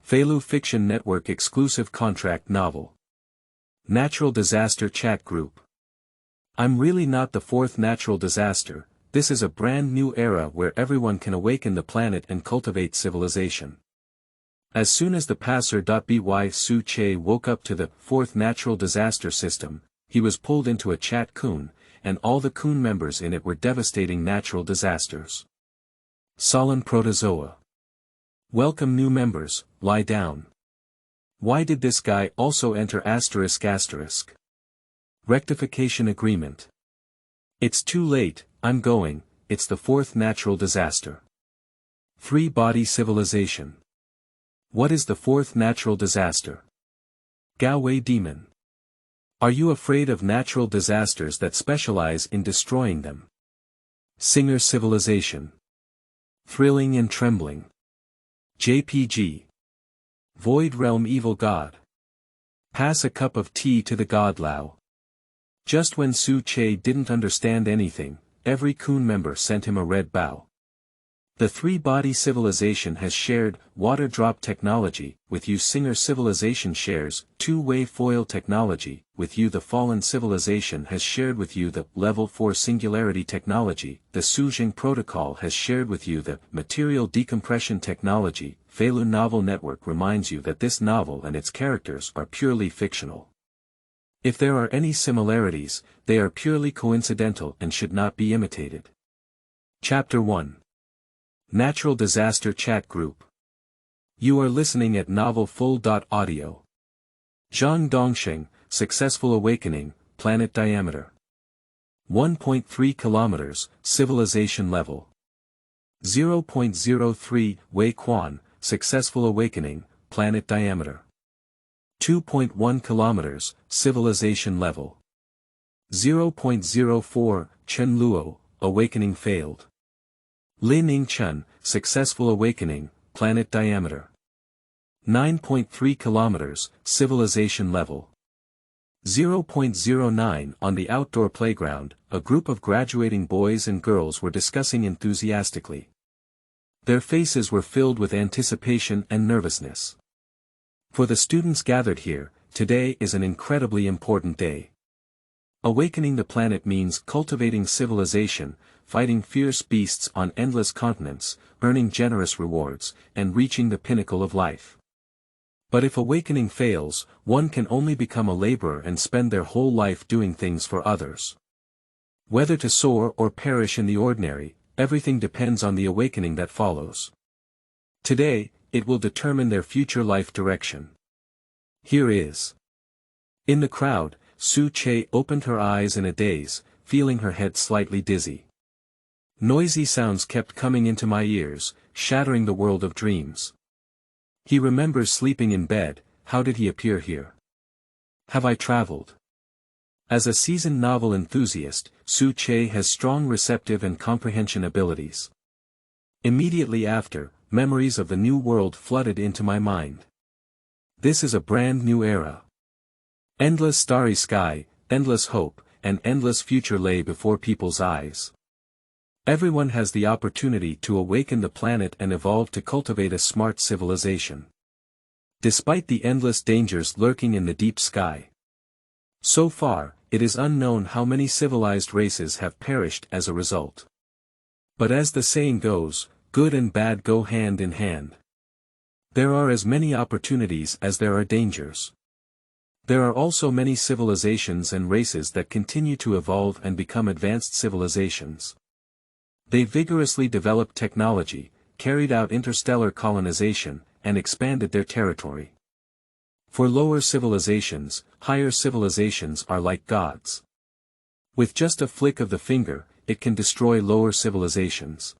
Feilu Fiction Network exclusive contract novel. Natural Disaster Chat Group. I'm really not the fourth natural disaster. This is a brand new era where everyone can awaken the planet and cultivate civilization. As soon as the passer.by Su Che woke up to the fourth natural disaster system, he was pulled into a chat kun, and all the kun members in it were devastating natural disasters. Solin protozoa. Welcome new members, lie down. Why did this guy also enter ***? Rectification agreement. It's too late, I'm going, it's the fourth natural disaster. Three-body civilization. What is the fourth natural disaster? Gaowei Demon. Are you afraid of natural disasters that specialize in destroying them? Singer civilization. Thrilling and trembling. jpg.Void realm evil god. Pass a cup of tea to the God Lao. Just when Su Che didn't understand anything, every kun member sent him a red bao. The three-body civilization has shared water drop technology, with youSinger civilization shares two-way foil technology, with youThe fallen civilization has shared with youThe level 4 Singularity Technology, the Su Zheng Protocol has shared with youThe material decompression technology. Feilu Novel Network reminds you that this novel and its characters are purely fictional. If there are any similarities, they are purely coincidental and should not be imitated. Chapter 1. Natural Disaster Chat Group. You are listening at Novel Full.audio. Zhang Dongsheng, Successful Awakening, Planet Diameter. 1.3 kilometers, Civilization Level. 0.03 Wei Quan, Successful Awakening, Planet Diameter. 2.1 kilometers, Civilization Level. 0.04 Chen Luo, Awakening Failed. Lin Ning Chen, Successful Awakening, Planet Diameter. 9.3 kilometers, Civilization Level. 0.09 On the outdoor playground, a group of graduating boys and girls were discussing enthusiastically. Their faces were filled with anticipation and nervousness. For the students gathered here, today is an incredibly important day. Awakening the planet means cultivating civilization, fighting fierce beasts on endless continents, earning generous rewards, and reaching the pinnacle of life. But if awakening fails, one can only become a laborer and spend their whole life doing things for others. Whether to soar or perish in the ordinary, everything depends on the awakening that follows. Today, it will determine their future life direction. Here is. In the crowd, Su Che opened her eyes in a daze, feeling her head slightly dizzy. Noisy sounds kept coming into my ears, shattering the world of dreams. He remembers sleeping in bed. How did he appear here? Have I traveled? As a seasoned novel enthusiast, Su Che has strong receptive and comprehension abilities. Immediately after, memories of the new world flooded into my mind. This is a brand new era. Endless starry sky, endless hope, and endless future lay before people's eyes. Everyone has the opportunity to awaken the planet and evolve to cultivate a smart civilization. Despite the endless dangers lurking in the deep sky. So far, it is unknown how many civilized races have perished as a result. But as the saying goes, good and bad go hand in hand. There are as many opportunities as there are dangers. There are also many civilizations and races that continue to evolve and become advanced civilizations. They vigorously developed technology, carried out interstellar colonization, and expanded their territory. For lower civilizations, higher civilizations are like gods. With just a flick of the finger, it can destroy lower civilizations.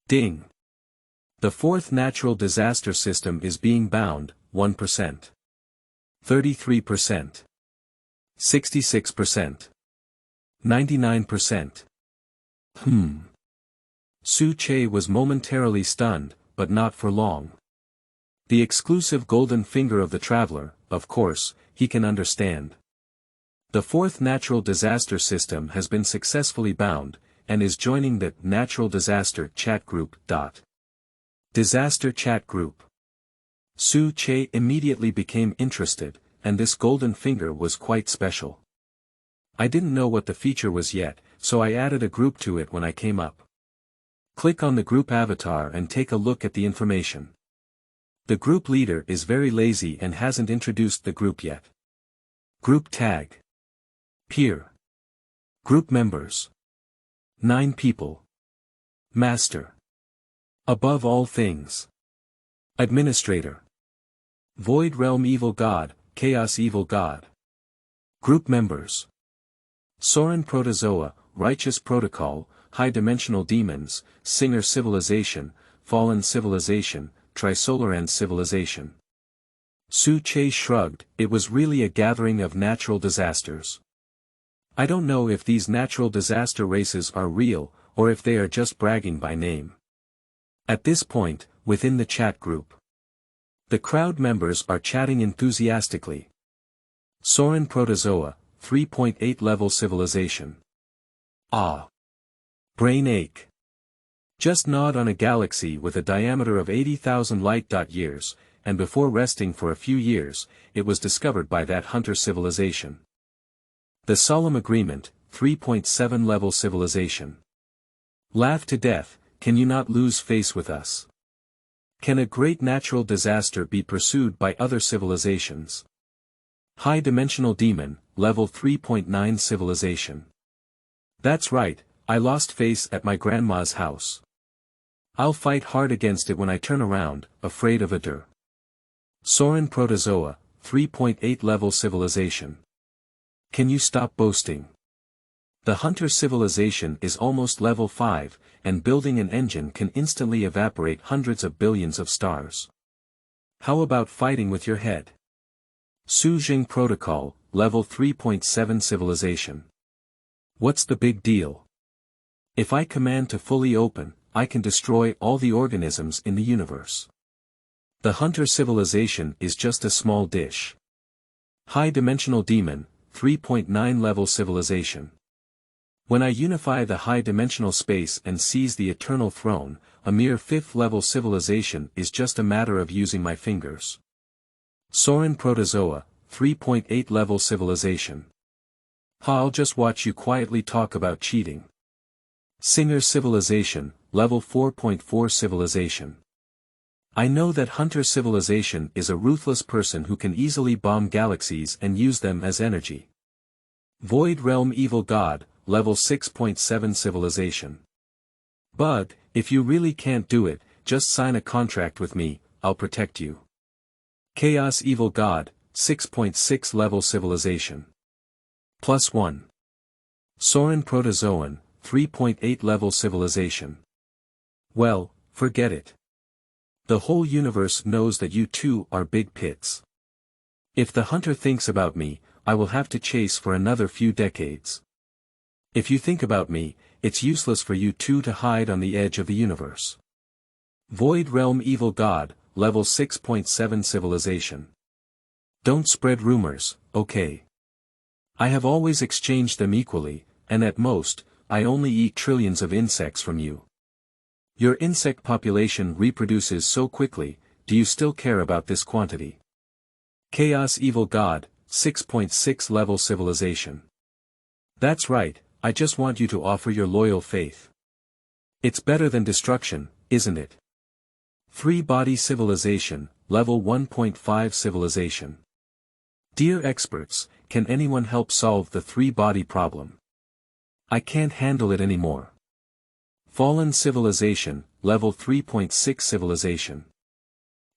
Ding! The fourth natural disaster system is being bound, 1%. 33%. 66%. 99%. Su Che was momentarily stunned, but not for long. The exclusive golden finger of the traveler, of course, he can understand. The fourth natural disaster system has been successfully bound, and is joining the Natural Disaster Chat Group. Disaster Chat Group. Su Che immediately became interested, and this golden finger was quite special. I didn't know what the feature was yet, so I added a group to it when I came up. Click on the group avatar and take a look at the information. The group leader is very lazy and hasn't introduced the group yet. Group tag. Peer. Group members. 9 people. Master. Above all things. Administrator. Void Realm Evil God, Chaos Evil God. Group members. Su Zheng Protozoa, Righteous Protocol, High-Dimensional Demons, Singer Civilization, Fallen Civilization, Trisolaran Civilization. Su Che shrugged. It was really a gathering of natural disasters. I don't know if these natural disaster races are real, or if they are just bragging by name. At this point, within the chat group, the crowd members are chatting enthusiastically. Su Zheng Protozoa, 3.8 level civilization. Ah. Brain ache. Just gnawed on a galaxy with a diameter of 80,000 light-years, and before resting for a few years, it was discovered by that hunter civilization. The solemn agreement, 3.7 level civilization. Laugh to death, can you not lose face with us? Can a great natural disaster be pursued by other civilizations? High-dimensional demon, level 3.9 civilization. That's right, I lost face at my grandma's house. I'll fight hard against it when I turn around, afraid of a Su Zheng Protozoa, 3.8 level civilization. Can you stop boasting? The hunter civilization is almost level 5, and building an engine can instantly evaporate hundreds of billions of stars. How about fighting with your head? Su Zheng Protocol, level 3.7 civilization. What's the big deal? If I command to fully open, I can destroy all the organisms in the universe. The hunter civilization is just a small dish. High-dimensional demon, 3.9 level civilization. When I unify the high-dimensional space and seize the eternal throne, a mere 5th level civilization is just a matter of using my fingers. Su Zheng Protozoa, 3.8 level civilization. I'll just watch you quietly talk about cheating. Singer civilization, level 4.4 civilization. I know that hunter civilization is a ruthless person who can easily bomb galaxies and use them as energy. Void Realm Evil God, level 6.7 civilization. Bug, if you really can't do it, just sign a contract with me, I'll protect you. Chaos Evil God, 6.6 level civilization. +1. Su Zheng Protozoan, 3.8 level civilization. Well, forget it. The whole universe knows that you two are big pits. If the hunter thinks about me, I will have to chase for another few decades. If you think about me, it's useless for you two to hide on the edge of the universe. Void Realm Evil God, level 6.7 civilization. Don't spread rumors, okay? I have always exchanged them equally, and at most, I only eat trillions of insects from you. Your insect population reproduces so quickly, do you still care about this quantity? Chaos Evil God, 6.6 level civilization. That's right, I just want you to offer your loyal faith. It's better than destruction, isn't it? 3-body civilization, level 1.5 civilization. Dear experts, can anyone help solve the 3-body problem? I can't handle it anymore. Fallen civilization, level 3.6 civilization.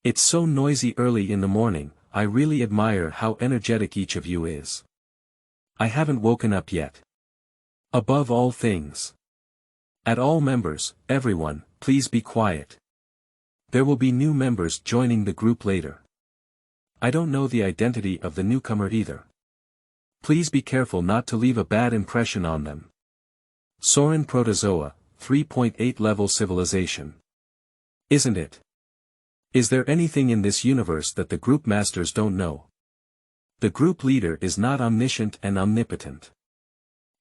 It's so noisy early in the morning, I really admire how energetic each of you is. I haven't woken up yet. Above all things. At all members, everyone, please be quiet. There will be new members joining the group later. I don't know the identity of the newcomer either. Please be careful not to leave a bad impression on them. Su Zheng Protozoa, 3.8 level civilization. Isn't it? Is there anything in this universe that the group masters don't know? The group leader is not omniscient and omnipotent.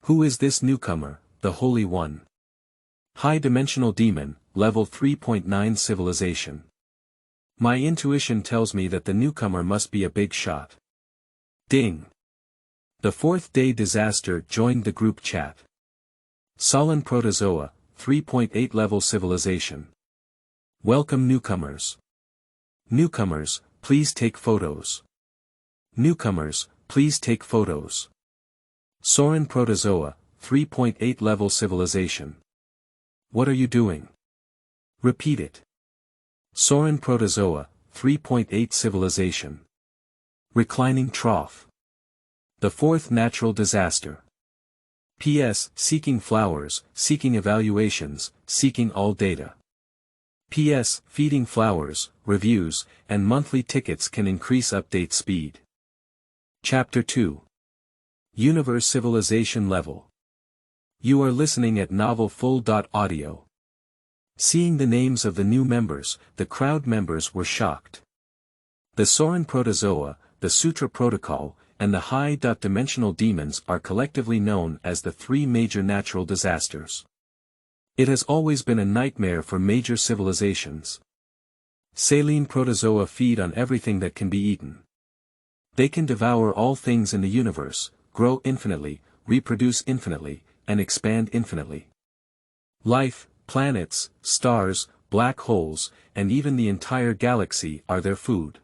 Who is this newcomer, the Holy One? High-dimensional demon, level 3.9 civilization. My intuition tells me that the newcomer must be a big shot. Ding. The fourth day disaster joined the group chat. Solin Protozoa, 3.8 level civilization. Welcome newcomers. Newcomers, please take photos. Newcomers, please take photos. Sorin Protozoa, 3.8 level civilization. What are you doing? Repeat it. Sorin Protozoa, 3.8 civilization. Reclining trough. The fourth natural disaster. P.S. Seeking flowers, seeking evaluations, seeking all data. P.S. Feeding flowers, reviews, and monthly tickets can increase update speed. Chapter 2. Universe Civilization Level. You are listening at Novel Full.audio. Seeing the names of the new members, the crowd members were shocked. The Sorin Protozoa, the Sutra Protocol, and the high-dimensional demons are collectively known as the three major natural disasters. It has always been a nightmare for major civilizations. Saline protozoa feed on everything that can be eaten. They can devour all things in the universe, grow infinitely, reproduce infinitely, and expand infinitely. Life, planets, stars, black holes, and even the entire galaxy are their food.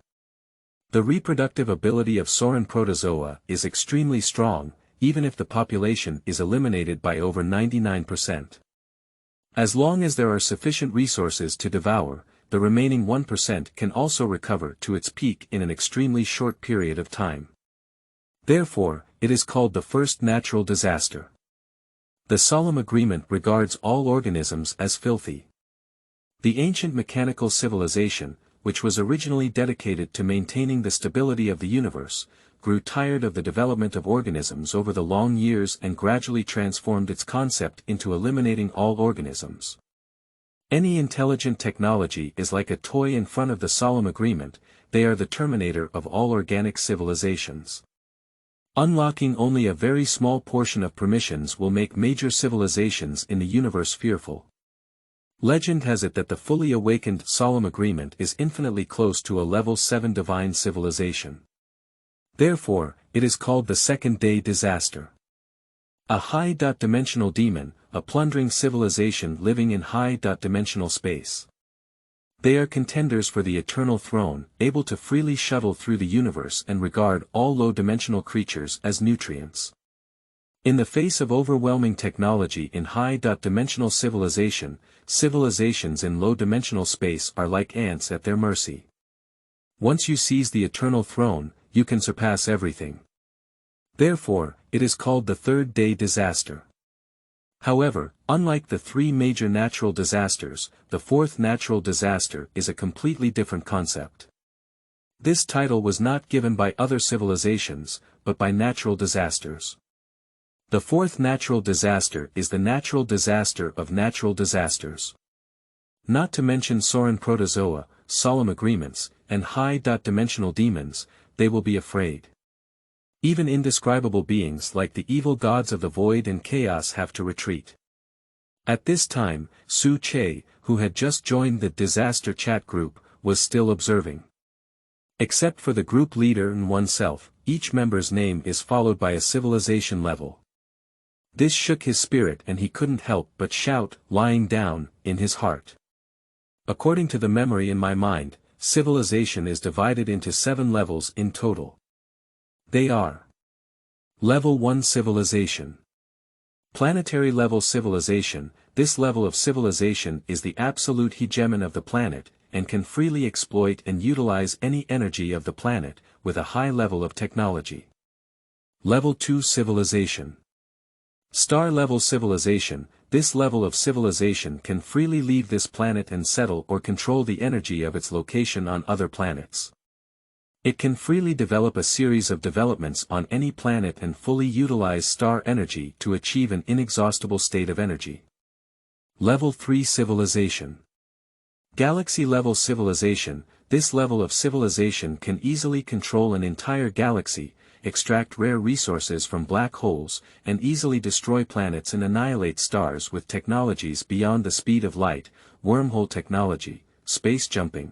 The reproductive ability of Sorin Protozoa is extremely strong, even if the population is eliminated by over 99%. As long as there are sufficient resources to devour, the remaining 1% can also recover to its peak in an extremely short period of time. Therefore, it is called the first natural disaster. The solemn agreement regards all organisms as filthy. The ancient mechanical civilization, which was originally dedicated to maintaining the stability of the universe, grew tired of the development of organisms over the long years and gradually transformed its concept into eliminating all organisms. Any intelligent technology is like a toy in front of the solemn agreement, they are the terminator of all organic civilizations. Unlocking only a very small portion of permissions will make major civilizations in the universe fearful. Legend has it that the fully awakened solemn agreement is infinitely close to a level 7 divine civilization. Therefore, it is called the second day disaster. A high-dimensional demon, a plundering civilization living in high-dimensional space. They are contenders for the eternal throne, able to freely shuttle through the universe and regard all low-dimensional creatures as nutrients. In the face of overwhelming technology in high-dimensional civilization, civilizations in low-dimensional space are like ants at their mercy. Once you seize the eternal throne, you can surpass everything. Therefore, it is called the third day disaster. However, unlike the three major natural disasters, the fourth natural disaster is a completely different concept. This title was not given by other civilizations, but by natural disasters. The fourth natural disaster is the natural disaster of natural disasters. Not to mention Sorin Protozoa, solemn agreements, and high-dimensional demons, they will be afraid. Even indescribable beings like the evil gods of the void and chaos have to retreat. At this time, Su Zheng, who had just joined the disaster chat group, was still observing. Except for the group leader and oneself, each member's name is followed by a civilization level. This shook his spirit and he couldn't help but shout, lying down, in his heart. According to the memory in my mind, civilization is divided into 7 levels in total. They are: Level 1 Civilization. Planetary level civilization. This level of civilization is the absolute hegemon of the planet, and can freely exploit and utilize any energy of the planet, with a high level of technology. Level 2 Civilization. Star-level civilization. This level of civilization can freely leave this planet and settle or control the energy of its location on other planets. It can freely develop a series of developments on any planet and fully utilize star energy to achieve an inexhaustible state of energy. Level 3 Civilization. Galaxy-level civilization. This level of civilization can easily control an entire galaxy, extract rare resources from black holes, and easily destroy planets and annihilate stars with technologies beyond the speed of light, wormhole technology, space jumping,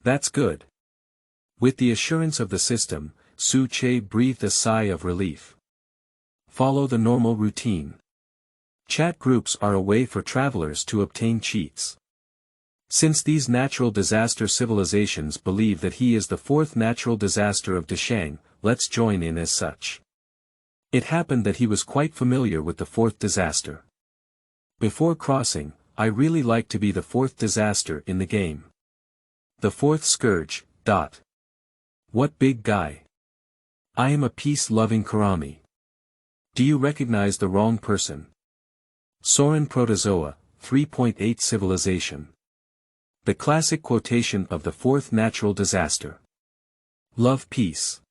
That's good. With the assurance of the system, Su Che breathed a sigh of relief. Follow the normal routine. Chat groups are a way for travelers to obtain cheats. Since these natural disaster civilizations believe that he is the fourth natural disaster of Deshang, let's join in as such. It happened that he was quite familiar with the fourth disaster. Before crossing, I really like to be the fourth disaster in the game. The fourth scourge. What big guy. I am a peace-loving Karami. Do you recognize the wrong person? Soren Protozoa, 3.8 Civilization. The classic quotation of the fourth natural disaster. Love peace.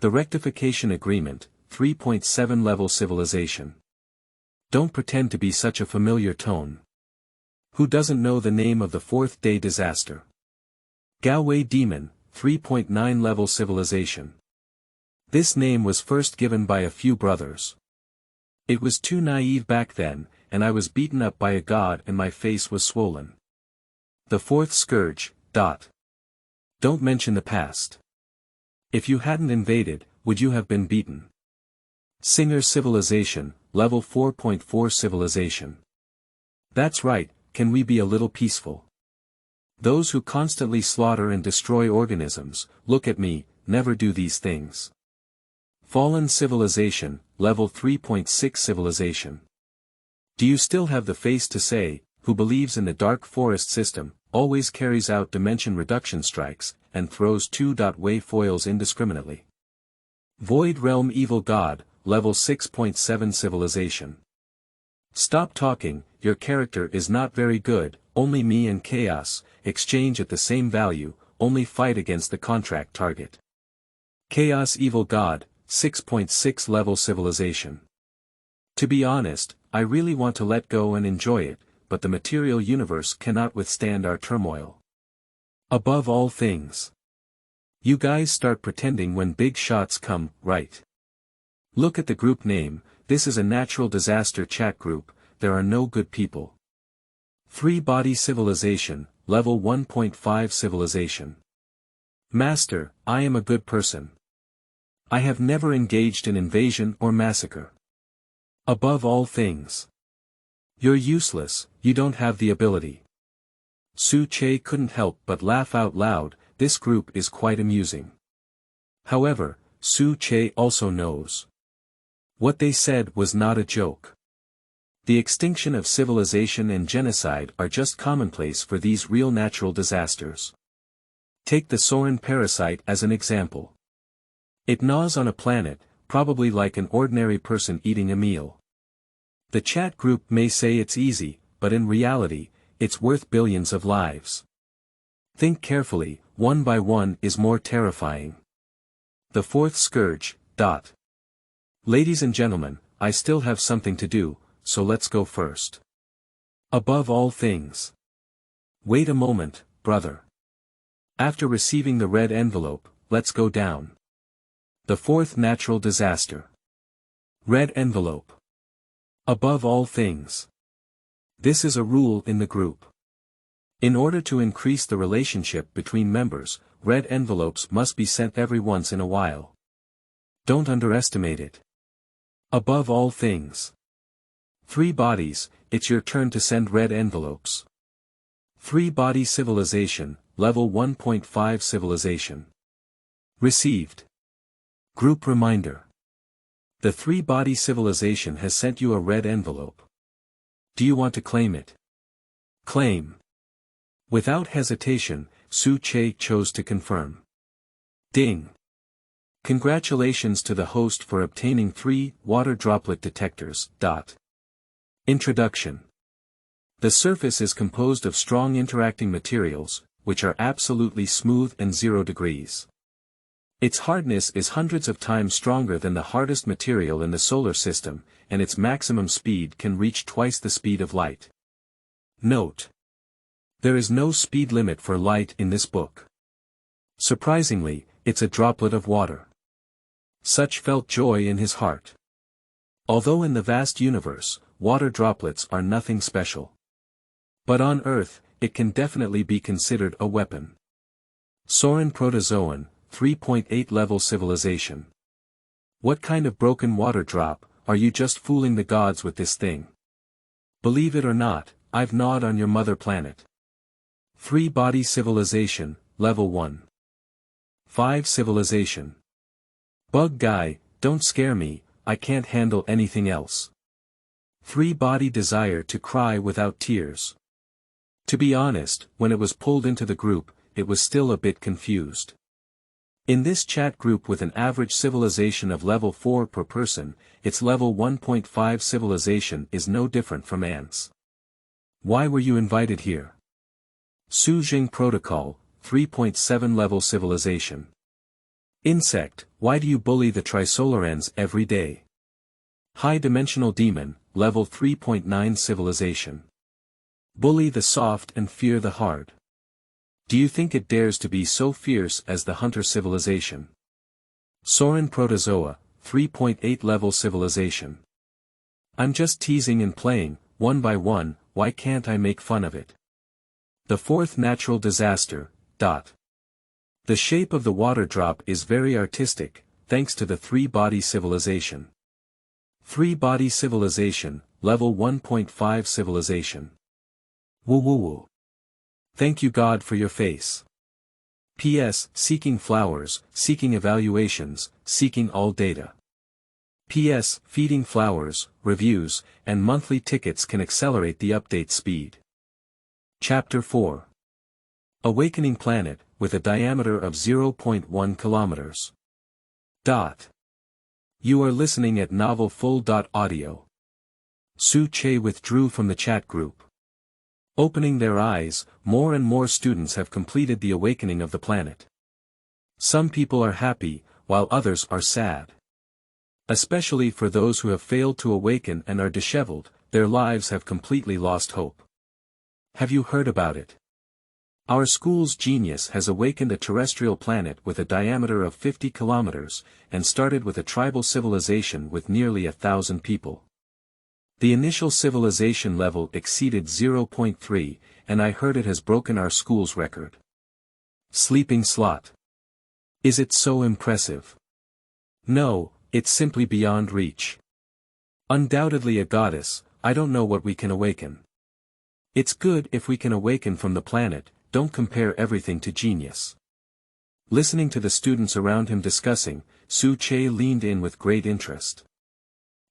The Rectification Agreement, 3.7 Level Civilization. Don't pretend to be such a familiar tone. Who doesn't know the name of the fourth day disaster? Gaowei Demon, 3.9 Level Civilization. This name was first given by a few brothers. It was too naive back then, and I was beaten up by a god and my face was swollen. The fourth scourge. Don't mention the past. If you hadn't invaded, would you have been beaten? Singer Civilization, Level 4.4 Civilization. That's right, can we be a little peaceful? Those who constantly slaughter and destroy organisms, look at me, never do these things. Fallen Civilization, Level 3.6 Civilization. Do you still have the face to say, who believes in the dark forest system, always carries out dimension reduction strikes, and throws 2-way foils indiscriminately? Void Realm Evil God, Level 6.7 Civilization. Stop talking, your character is not very good, only me and Chaos, exchange at the same value, only fight against the contract target. Chaos Evil God, 6.6 Level Civilization. To be honest, I really want to let go and enjoy it, but the material universe cannot withstand our turmoil. Above all things. You guys start pretending when big shots come, right? Look at the group name, this is a natural disaster chat group, there are no good people. 3-body civilization, level 1.5 civilization. Master, I am a good person. I have never engaged in invasion or massacre. Above all things. You're useless, you don't have the ability. Su Che couldn't help but laugh out loud, this group is quite amusing. However, Su Che also knows. What they said was not a joke. The extinction of civilization and genocide are just commonplace for these real natural disasters. Take the Soren parasite as an example. It gnaws on a planet, probably like an ordinary person eating a meal. The chat group may say it's easy, but in reality, it's worth billions of lives. Think carefully, one by one is more terrifying. The fourth scourge. Ladies and gentlemen, I still have something to do, so let's go first. Above all things. Wait a moment, brother. After receiving the red envelope, let's go down. The fourth natural disaster. Red envelope. Above all things. This is a rule in the group. In order to increase the relationship between members, red envelopes must be sent every once in a while. Don't underestimate it. Above all things. 3 bodies, it's your turn to send red envelopes. 3-body civilization, level 1.5 civilization. Received. Group reminder. The 3-body civilization has sent you a red envelope. Do you want to claim it? Claim. Without hesitation, Su Che chose to confirm. Ding. Congratulations to the host for obtaining 3 water droplet detectors. Introduction. The surface is composed of strong interacting materials, which are absolutely smooth and 0 degrees. Its hardness is hundreds of times stronger than the hardest material in the solar system, and its maximum speed can reach twice the speed of light. Note. There is no speed limit for light in this book. Surprisingly, it's a droplet of water. Such felt joy in his heart. Although in the vast universe, water droplets are nothing special. But on Earth, it can definitely be considered a weapon. Soren Protozoan, 3.8 level civilization. What kind of broken water drop, are you just fooling the gods with this thing? Believe it or not, I've gnawed on your mother planet. 3 body civilization, level 1. 5 civilization. Bug guy, don't scare me, I can't handle anything else. 3 body desire to cry without tears. To be honest, when it was pulled into the group, it was still a bit confused. In this chat group with an average civilization of level 4 per person, its level 1.5 civilization is no different from ants. Why were you invited here? Su Zheng Protocol, 3.7 level civilization. Insect, why do you bully the Trisolarans every day? High-dimensional demon, level 3.9 civilization. Bully the soft and fear the hard. Do you think it dares to be so fierce as the hunter civilization? Soren Protozoa, 3.8 level civilization. I'm just teasing and playing, one by one, why can't I make fun of it? The 4th natural disaster, dot. The shape of the water drop is very artistic, thanks to the 3-body civilization. 3-body civilization, level 1.5 civilization. Woo woo woo. Thank you God for your face. P.S. Seeking flowers, seeking evaluations, seeking all data. P.S. Feeding flowers, reviews, and monthly tickets can accelerate the update speed. Chapter 4. Awakening planet, with a diameter of 0.1 kilometers. Dot. You are listening at Novel Full. Audio. Su Che withdrew from the chat group. Opening their eyes, more and more students have completed the awakening of the planet. Some people are happy, while others are sad. Especially for those who have failed to awaken and are disheveled, their lives have completely lost hope. Have you heard about it? Our school's genius has awakened a terrestrial planet with a diameter of 50 kilometers, and started with a tribal civilization with nearly 1,000 people. The initial civilization level exceeded 0.3, and I heard it has broken our school's record. Sleeping slot. Is it so impressive? No, it's simply beyond reach. Undoubtedly a goddess, I don't know what we can awaken. It's good if we can awaken from the planet, don't compare everything to genius. Listening to the students around him discussing, Su Che leaned in with great interest.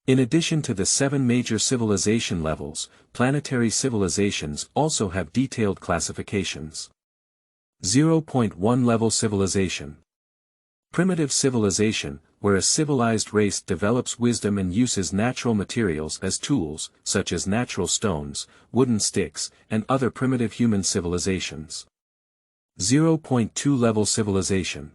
In addition to the 7 major civilization levels, planetary civilizations also have detailed classifications. 0.1 level civilization. Primitive civilization, where a civilized race develops wisdom and uses natural materials as tools, such as natural stones, wooden sticks, and other primitive human civilizations. 0.2 level civilization.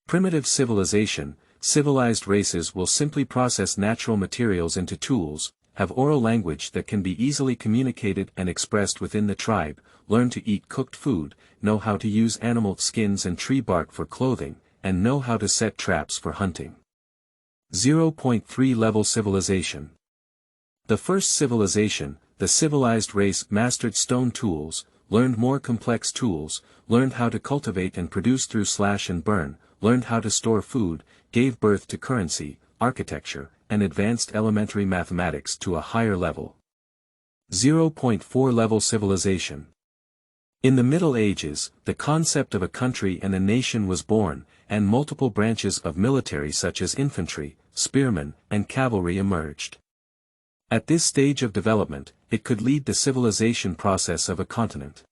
Primitive civilization, civilized races will simply process natural materials into tools, have oral language that can be easily communicated and expressed within the tribe, learn to eat cooked food, know how to use animal skins and tree bark for clothing, and know how to set traps for hunting. 0.3 level civilization. The first civilization, the civilized race mastered stone tools, learned more complex tools, learned how to cultivate and produce through slash and burn, learned how to store food, gave birth to currency, architecture, and advanced elementary mathematics to a higher level. 0.4 level civilization. In the Middle Ages, the concept of a country and a nation was born, and multiple branches of military such as infantry, spearmen, and cavalry emerged. At this stage of development, it could lead the civilization process of a continent.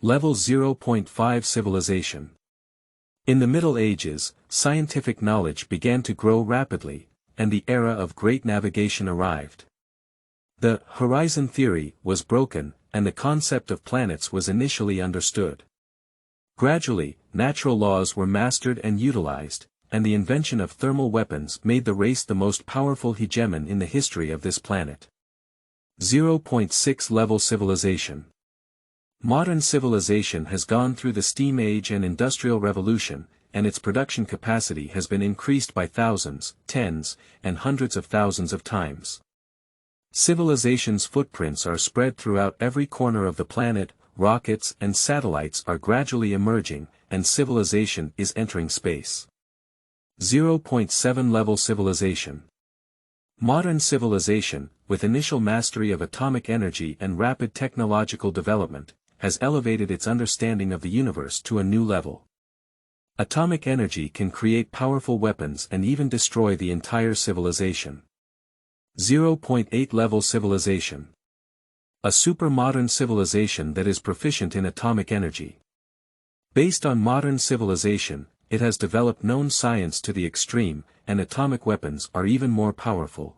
Level 0.5 civilization. In the Middle Ages, scientific knowledge began to grow rapidly, and the era of great navigation arrived. The horizon theory was broken, and the concept of planets was initially understood. Gradually, natural laws were mastered and utilized, and the invention of thermal weapons made the race the most powerful hegemon in the history of this planet. 0.6 level civilization. Modern civilization has gone through the steam age and industrial revolution, and its production capacity has been increased by thousands, tens, and hundreds of thousands of times. Civilization's footprints are spread throughout every corner of the planet, rockets and satellites are gradually emerging, and civilization is entering space. 0.7 Level Civilization. Modern civilization, with initial mastery of atomic energy and rapid technological development, has elevated its understanding of the universe to a new level. Atomic energy can create powerful weapons and even destroy the entire civilization. 0.8 Level Civilization. A super-modern civilization that is proficient in atomic energy. Based on modern civilization, it has developed known science to the extreme, and atomic weapons are even more powerful.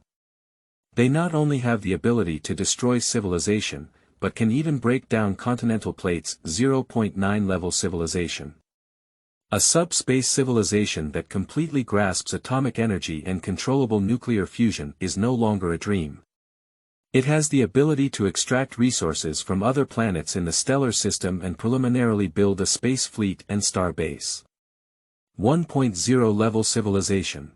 They not only have the ability to destroy civilization, but can even break down continental plates. 0.9 Level Civilization. A subspace civilization that completely grasps atomic energy and controllable nuclear fusion is no longer a dream. It has the ability to extract resources from other planets in the stellar system and preliminarily build a space fleet and star base. 1.0 Level Civilization.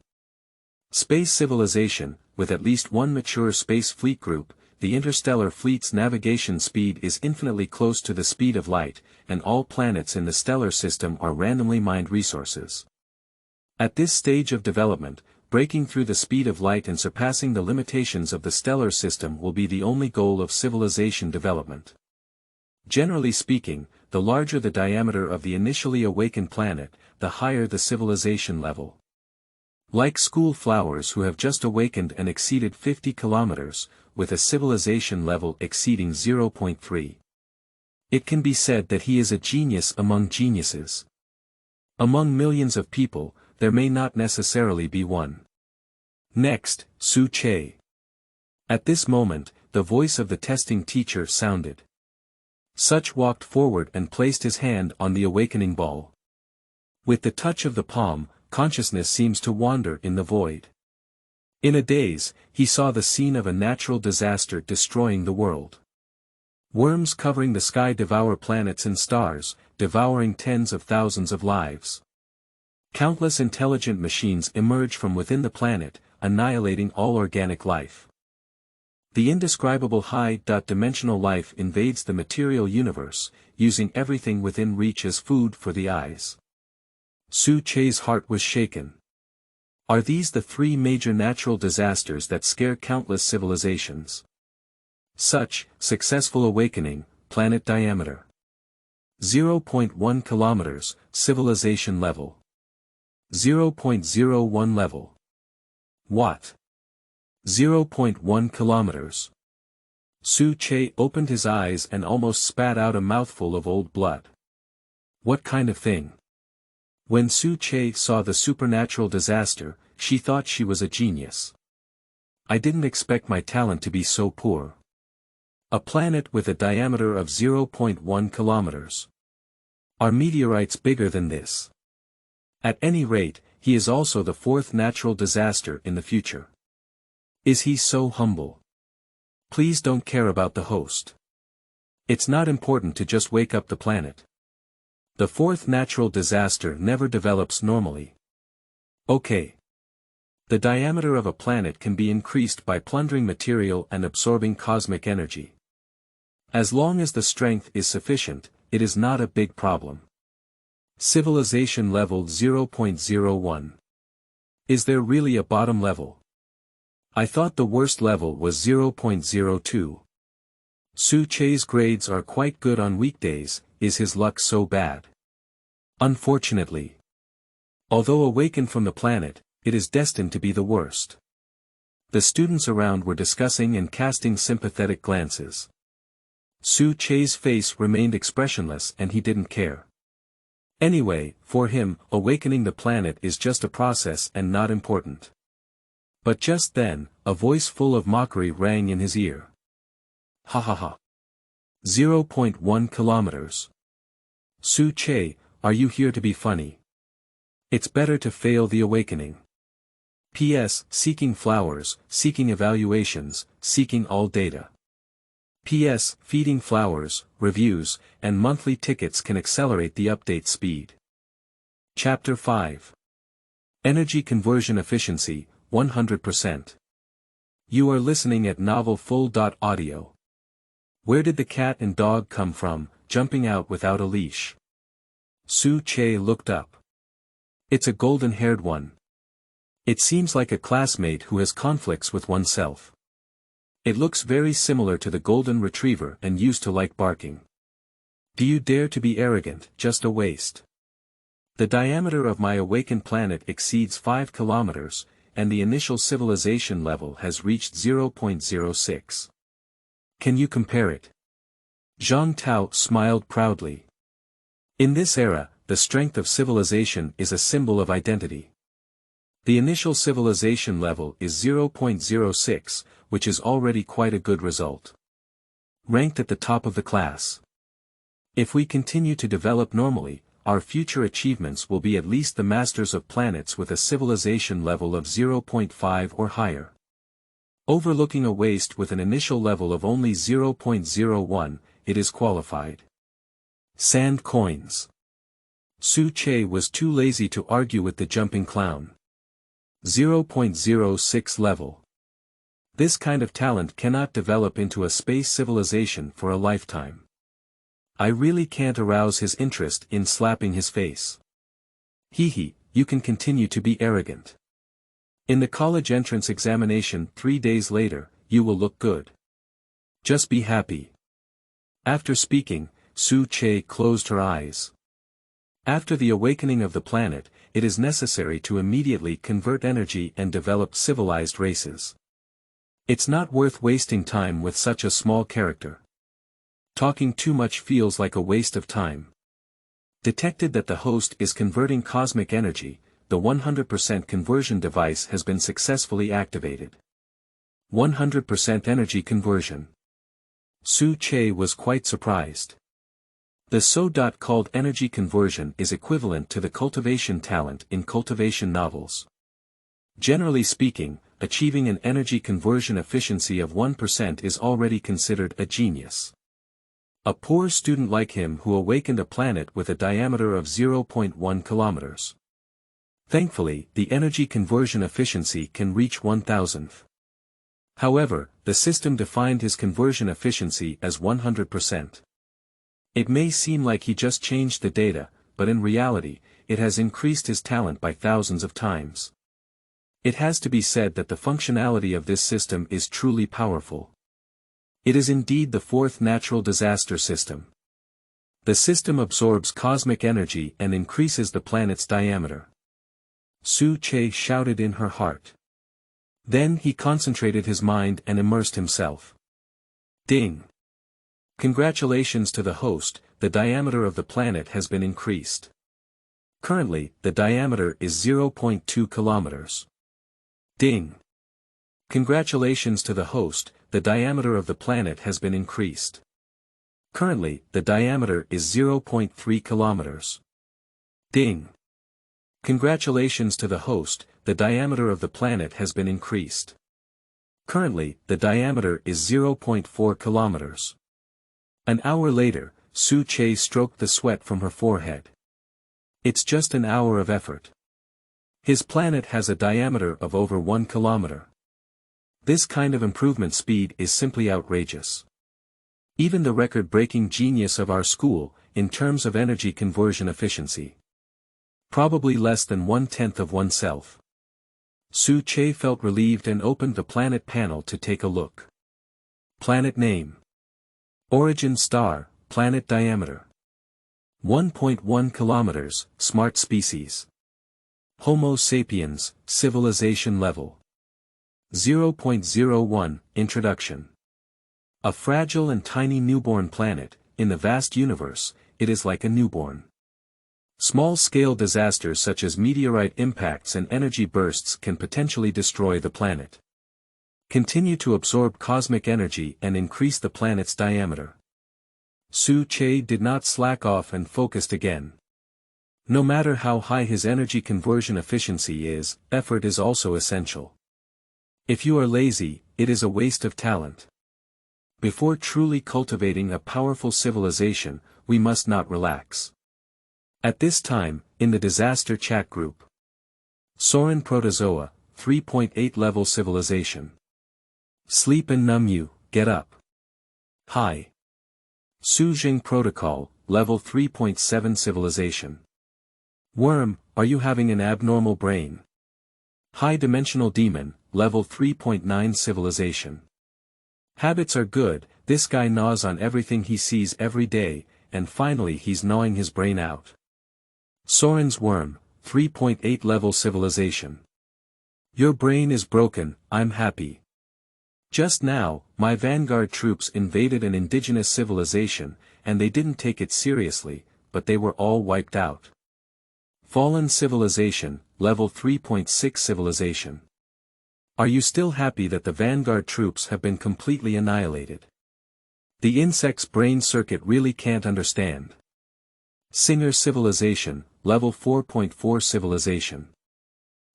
Space civilization, with at least one mature space fleet group. The interstellar fleet's navigation speed is infinitely close to the speed of light, and all planets in the stellar system are randomly mined resources. At this stage of development, breaking through the speed of light and surpassing the limitations of the stellar system will be the only goal of civilization development. Generally speaking, the larger the diameter of the initially awakened planet, the higher the civilization level. Like school flowers who have just awakened and exceeded 50 kilometers, with a civilization level exceeding 0.3. It can be said that he is a genius among geniuses. Among millions of people, there may not necessarily be one. Next, Su Che. At this moment, the voice of the testing teacher sounded. Such walked forward and placed his hand on the awakening ball. With the touch of the palm, consciousness seems to wander in the void. In a daze, he saw the scene of a natural disaster destroying the world. Worms covering the sky devour planets and stars, devouring tens of thousands of lives. Countless intelligent machines emerge from within the planet, annihilating all organic life. The indescribable high-dimensional life invades the material universe, using everything within reach as food for the eyes. Su Che's heart was shaken. Are these the three major natural disasters that scare countless civilizations? Such, successful awakening, planet diameter. 0.1 kilometers, civilization level. 0.01 level. What? 0.1 kilometers. Su Che opened his eyes and almost spat out a mouthful of old blood. What kind of thing? When Su Che saw the supernatural disaster, she thought she was a genius. I didn't expect my talent to be so poor. A planet with a diameter of 0.1 kilometers. Are meteorites bigger than this? At any rate, he is also the fourth natural disaster in the future. Is he so humble? Please don't care about the host. It's not important to just wake up the planet. The fourth natural disaster never develops normally. Okay. The diameter of a planet can be increased by plundering material and absorbing cosmic energy. As long as the strength is sufficient, it is not a big problem. Civilization level 0.01. Is there really a bottom level? I thought the worst level was 0.02. Su Che's grades are quite good on weekdays. Is his luck so bad? Unfortunately. Although awakened from the planet, it is destined to be the worst. The students around were discussing and casting sympathetic glances. Su Che's face remained expressionless and he didn't care. Anyway, for him, awakening the planet is just a process and not important. But just then, a voice full of mockery rang in his ear. Ha ha ha. 0.1 kilometers. Su Che, are you here to be funny? It's better to fail the awakening. P.S. Seeking flowers, seeking evaluations, seeking all data. P.S. Feeding flowers, reviews, and monthly tickets can accelerate the update speed. Chapter 5. Energy Conversion Efficiency, 100%. You are listening at novelfull.audio. Where did the cat and dog come from, jumping out without a leash? Su Che looked up. It's a golden-haired one. It seems like a classmate who has conflicts with oneself. It looks very similar to the golden retriever and used to like barking. Do you dare to be arrogant? Just a waste. The diameter of my awakened planet exceeds 5 kilometers, and the initial civilization level has reached 0.06. Can you compare it? Zhang Tao smiled proudly. In this era, the strength of civilization is a symbol of identity. The initial civilization level is 0.06, which is already quite a good result. Ranked at the top of the class. If we continue to develop normally, our future achievements will be at least the masters of planets with a civilization level of 0.5 or higher. Overlooking a waste with an initial level of only 0.01, it is qualified. Sand coins. Su Che was too lazy to argue with the jumping clown. 0.06 level. This kind of talent cannot develop into a space civilization for a lifetime. I really can't arouse his interest in slapping his face. Hehe, you can continue to be arrogant. In the college entrance examination 3 days later, you will look good. Just be happy. After speaking, Su Che closed her eyes. After the awakening of the planet, it is necessary to immediately convert energy and develop civilized races. It's not worth wasting time with such a small character. Talking too much feels like a waste of time. Detected that the host is converting cosmic energy, the 100% conversion device has been successfully activated. 100% energy conversion. Su Che was quite surprised. The so-called energy conversion is equivalent to the cultivation talent in cultivation novels. Generally speaking, achieving an energy conversion efficiency of 1% is already considered a genius. A poor student like him who awakened a planet with a diameter of 0.1 kilometers. Thankfully, the energy conversion efficiency can reach 1,000th. However, the system defined his conversion efficiency as 100%. It may seem like he just changed the data, but in reality, it has increased his talent by thousands of times. It has to be said that the functionality of this system is truly powerful. It is indeed the fourth natural disaster system. The system absorbs cosmic energy and increases the planet's diameter. Su Che shouted in her heart. Then he concentrated his mind and immersed himself. Ding! Congratulations to the host, the diameter of the planet has been increased. Currently, the diameter is 0.2 kilometers. Ding! Congratulations to the host, the diameter of the planet has been increased. Currently, the diameter is 0.3 kilometers. Ding! Congratulations to the host, the diameter of the planet has been increased. Currently, the diameter is 0.4 kilometers. An hour later, Su Che stroked the sweat from her forehead. It's just an hour of effort. His planet has a diameter of over 1 kilometer. This kind of improvement speed is simply outrageous. Even the record-breaking genius of our school, in terms of energy conversion efficiency. Probably less than 1/10 of oneself. Su Che felt relieved and opened the planet panel to take a look. Planet name. Origin star, planet diameter. 1.1 kilometers, smart species. Homo sapiens, civilization level. 0.01, introduction. A fragile and tiny newborn planet, in the vast universe, it is like a newborn. Small-scale disasters such as meteorite impacts and energy bursts can potentially destroy the planet. Continue to absorb cosmic energy and increase the planet's diameter. Su Che did not slack off and focused again. No matter how high his energy conversion efficiency is, effort is also essential. If you are lazy, it is a waste of talent. Before truly cultivating a powerful civilization, we must not relax. At this time, in the disaster chat group. Soren Protozoa, 3.8 level civilization. Sleep and numb you, get up. Hi. Su Zheng Protocol, Level 3.7 Civilization. Worm, are you having an abnormal brain? High-dimensional demon, Level 3.9 Civilization. Habits are good, this guy gnaws on everything he sees every day, and finally he's gnawing his brain out. Soren's Worm, 3.8 Level Civilization. Your brain is broken, I'm happy. Just now, my vanguard troops invaded an indigenous civilization, and they didn't take it seriously, but they were all wiped out. Fallen Civilization, Level 3.6 Civilization. Are you still happy that the vanguard troops have been completely annihilated? The insect's brain circuit really can't understand. Singer Civilization, Level 4.4 Civilization.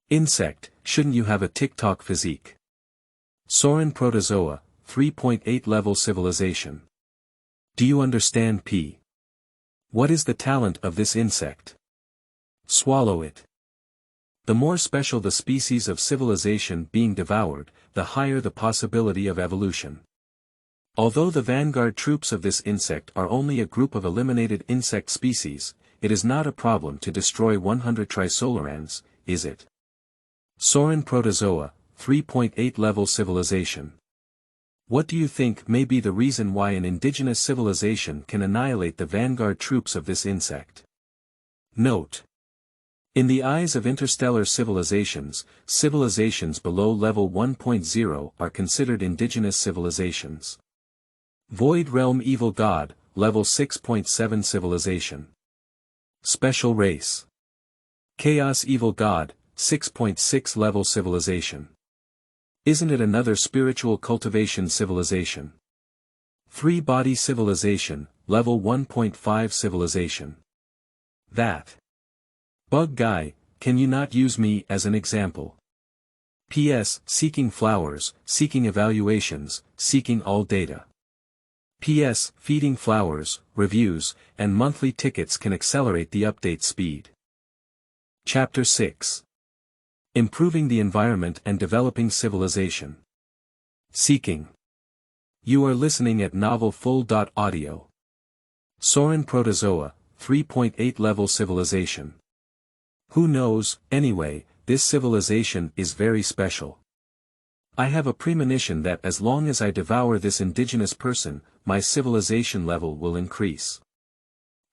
Insect, shouldn't you have a TikTok physique? Soren Protozoa, 3.8 Level Civilization. Do you understand P? What is the talent of this insect? Swallow it. The more special the species of civilization being devoured, the higher the possibility of evolution. Although the vanguard troops of this insect are only a group of eliminated insect species, it is not a problem to destroy 100 trisolarans, is it? Soren Protozoa, 3.8 Level Civilization. What do you think may be the reason why an indigenous civilization can annihilate the vanguard troops of this insect? Note. In the eyes of interstellar civilizations, civilizations below level 1.0 are considered indigenous civilizations. Void Realm Evil God, level 6.7 Civilization. Special Race. Chaos Evil God, 6.6 Level Civilization. Isn't it another spiritual cultivation civilization? 3-Body Civilization, level 1.5 Civilization. That. Bug Guy, can you not use me as an example? P.S. Seeking flowers, seeking evaluations, seeking all data. P.S. Feeding flowers, reviews, and monthly tickets can accelerate the update speed. Chapter 6. Improving the environment and developing civilization. Seeking. You are listening at novelfull.audio. Soren Protozoa, 3.8 Level Civilization. Who knows, anyway, this civilization is very special. I have a premonition that as long as I devour this indigenous person, my civilization level will increase.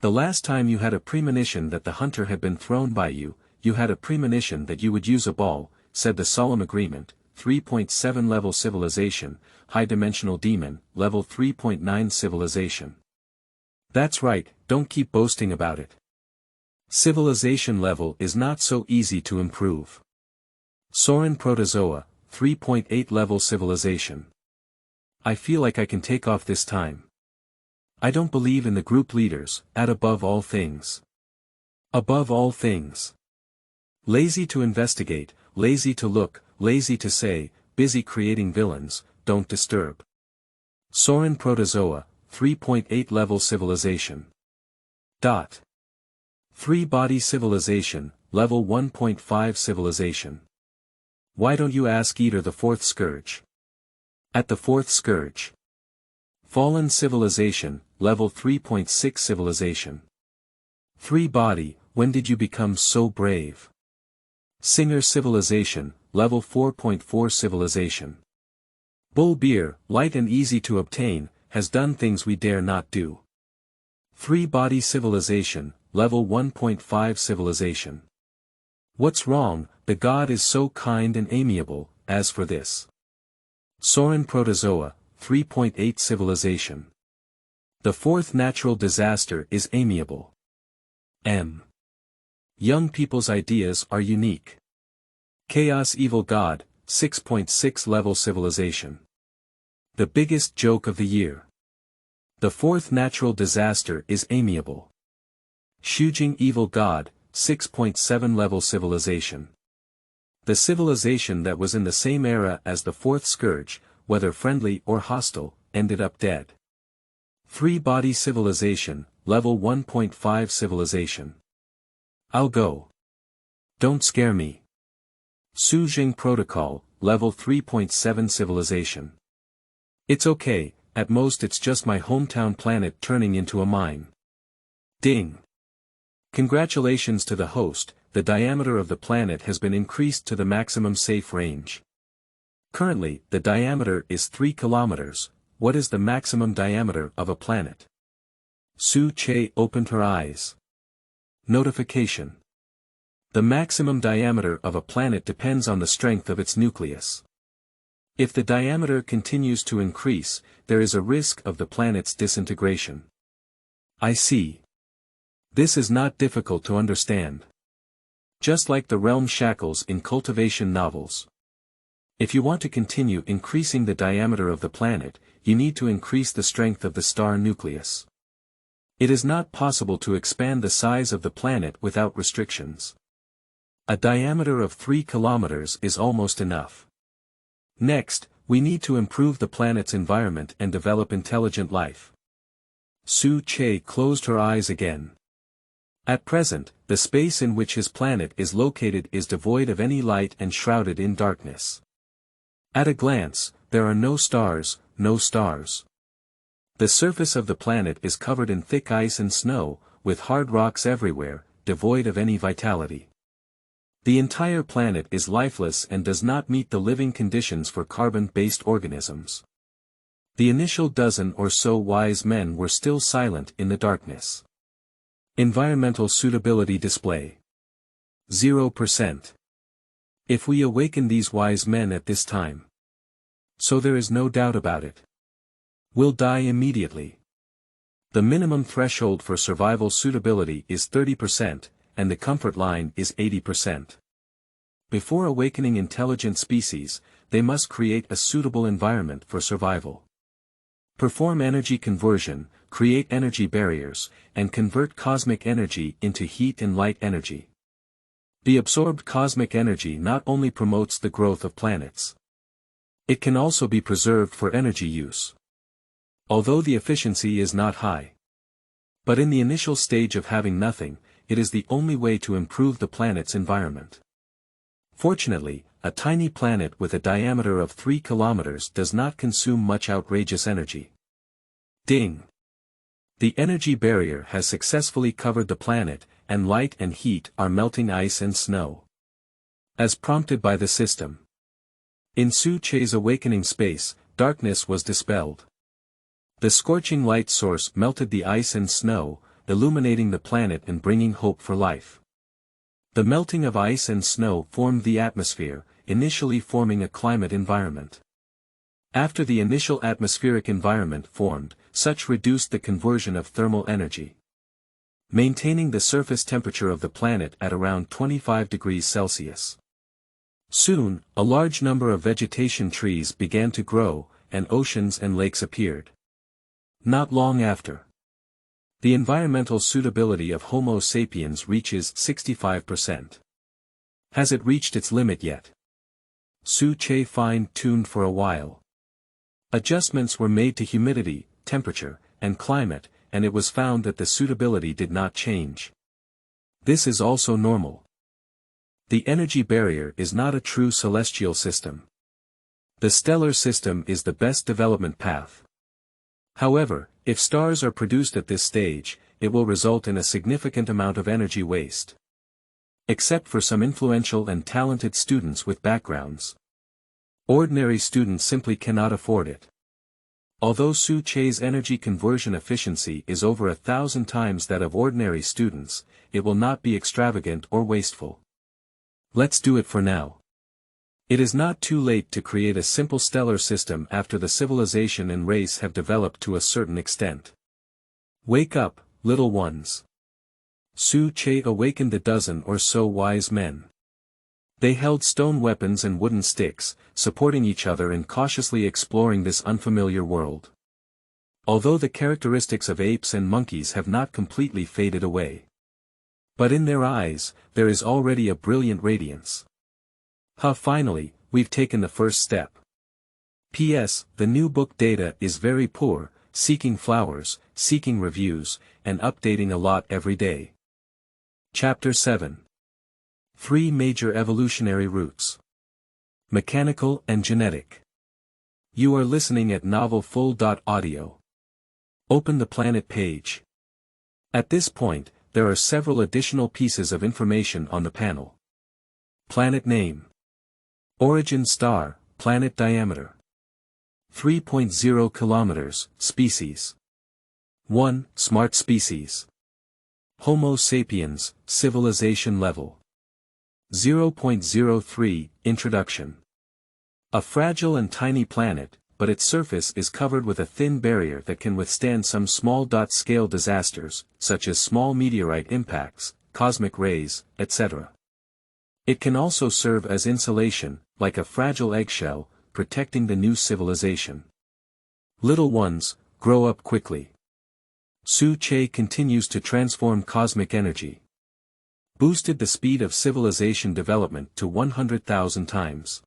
The last time you had a premonition that the hunter had been thrown by you, you had a premonition that you would use a ball, said the solemn agreement. 3.7 Level Civilization, High-Dimensional Demon, Level 3.9 Civilization. That's right, don't keep boasting about it. Civilization level is not so easy to improve. Soren Protozoa, 3.8 Level Civilization. I feel like I can take off this time. I don't believe in the group leaders, at above all things. Above all things. Lazy to investigate, lazy to look, lazy to say, busy creating villains, don't disturb. Soren Protozoa, 3.8 Level Civilization. 3-Body Civilization, Level 1.5 Civilization. Why don't you ask Eater the Fourth Scourge? At the Fourth Scourge. Fallen Civilization, Level 3.6 Civilization. 3-Body, when did you become so brave? Singer Civilization, Level 4.4 Civilization. Bull Beer, light and easy to obtain, has done things we dare not do. 3-Body Civilization, Level 1.5 Civilization. What's wrong, the god is so kind and amiable, as for this. Soren Protozoa, 3.8 Civilization. The fourth natural disaster is amiable. Young people's ideas are unique. Chaos Evil God, 6.6 Level Civilization. The biggest joke of the year. The fourth natural disaster is amiable. Su Zheng Evil God, 6.7 Level Civilization. The civilization that was in the same era as the fourth scourge, whether friendly or hostile, ended up dead. 3-Body Civilization, Level 1.5 Civilization. I'll go. Don't scare me. Su Zheng Protocol, Level 3.7 Civilization. It's okay, at most it's just my hometown planet turning into a mine. Ding! Congratulations to the host, the diameter of the planet has been increased to the maximum safe range. Currently, the diameter is 3 kilometers. What is the maximum diameter of a planet? Su Che opened her eyes. Notification. The maximum diameter of a planet depends on the strength of its nucleus. If the diameter continues to increase, there is a risk of the planet's disintegration. I see. This is not difficult to understand. Just like the realm shackles in Cultivation novels. If you want to continue increasing the diameter of the planet, you need to increase the strength of the star nucleus. It is not possible to expand the size of the planet without restrictions. A diameter of 3 kilometers is almost enough. Next, we need to improve the planet's environment and develop intelligent life. Su Che closed her eyes again. At present, the space in which his planet is located is devoid of any light and shrouded in darkness. At a glance, there are no stars, no stars. The surface of the planet is covered in thick ice and snow, with hard rocks everywhere, devoid of any vitality. The entire planet is lifeless and does not meet the living conditions for carbon-based organisms. The initial dozen or so wise men were still silent in the darkness. Environmental suitability display. 0%. If we awaken these wise men at this time. So there is no doubt about it. We'll die immediately. The minimum threshold for survival suitability is 30%, and the comfort line is 80%. Before awakening intelligent species, they must create a suitable environment for survival. Perform energy conversion, create energy barriers, and convert cosmic energy into heat and light energy. The absorbed cosmic energy not only promotes the growth of planets. It can also be preserved for energy use. Although the efficiency is not high. But in the initial stage of having nothing, it is the only way to improve the planet's environment. Fortunately, a tiny planet with a diameter of 3 kilometers does not consume much outrageous energy. Ding! The energy barrier has successfully covered the planet, and light and heat are melting ice and snow. As prompted by the system. In Su Che's awakening space, darkness was dispelled. The scorching light source melted the ice and snow, illuminating the planet and bringing hope for life. The melting of ice and snow formed the atmosphere, initially forming a climate environment. After the initial atmospheric environment formed, such reduced the conversion of thermal energy, maintaining the surface temperature of the planet at around 25 degrees Celsius. Soon, a large number of vegetation trees began to grow, and oceans and lakes appeared. Not long after, the environmental suitability of Homo sapiens reaches 65%. Has it reached its limit yet? Su Che fine-tuned for a while. Adjustments were made to humidity, temperature, and climate, and it was found that the suitability did not change. This is also normal. The energy barrier is not a true celestial system. The stellar system is the best development path. However, if stars are produced at this stage, it will result in a significant amount of energy waste. Except for some influential and talented students with backgrounds. Ordinary students simply cannot afford it. Although Su Che's energy conversion efficiency is over 1,000 times that of ordinary students, it will not be extravagant or wasteful. Let's do it for now. It is not too late to create a simple stellar system after the civilization and race have developed to a certain extent. Wake up, little ones. Su Che awakened a dozen or so wise men. They held stone weapons and wooden sticks, supporting each other and cautiously exploring this unfamiliar world. Although the characteristics of apes and monkeys have not completely faded away. But in their eyes, there is already a brilliant radiance. Finally, we've taken the first step. P.S. The new book data is very poor, seeking flowers, seeking reviews, and updating a lot every day. Chapter 7. 3 Major Evolutionary Routes. Mechanical and Genetic. You are listening at novel full.audio. Open the planet page. At this point, there are several additional pieces of information on the panel. Planet name. Origin star, planet diameter. 3.0 kilometers, species. 1. Smart species. Homo sapiens, civilization level. 0.03, introduction. A fragile and tiny planet, but its surface is covered with a thin barrier that can withstand some small-scale disasters, such as small meteorite impacts, cosmic rays, etc. It can also serve as insulation, like a fragile eggshell, protecting the new civilization. Little ones, grow up quickly. Su Zheng continues to transform cosmic energy. Boosted the speed of civilization development to 100,000 times.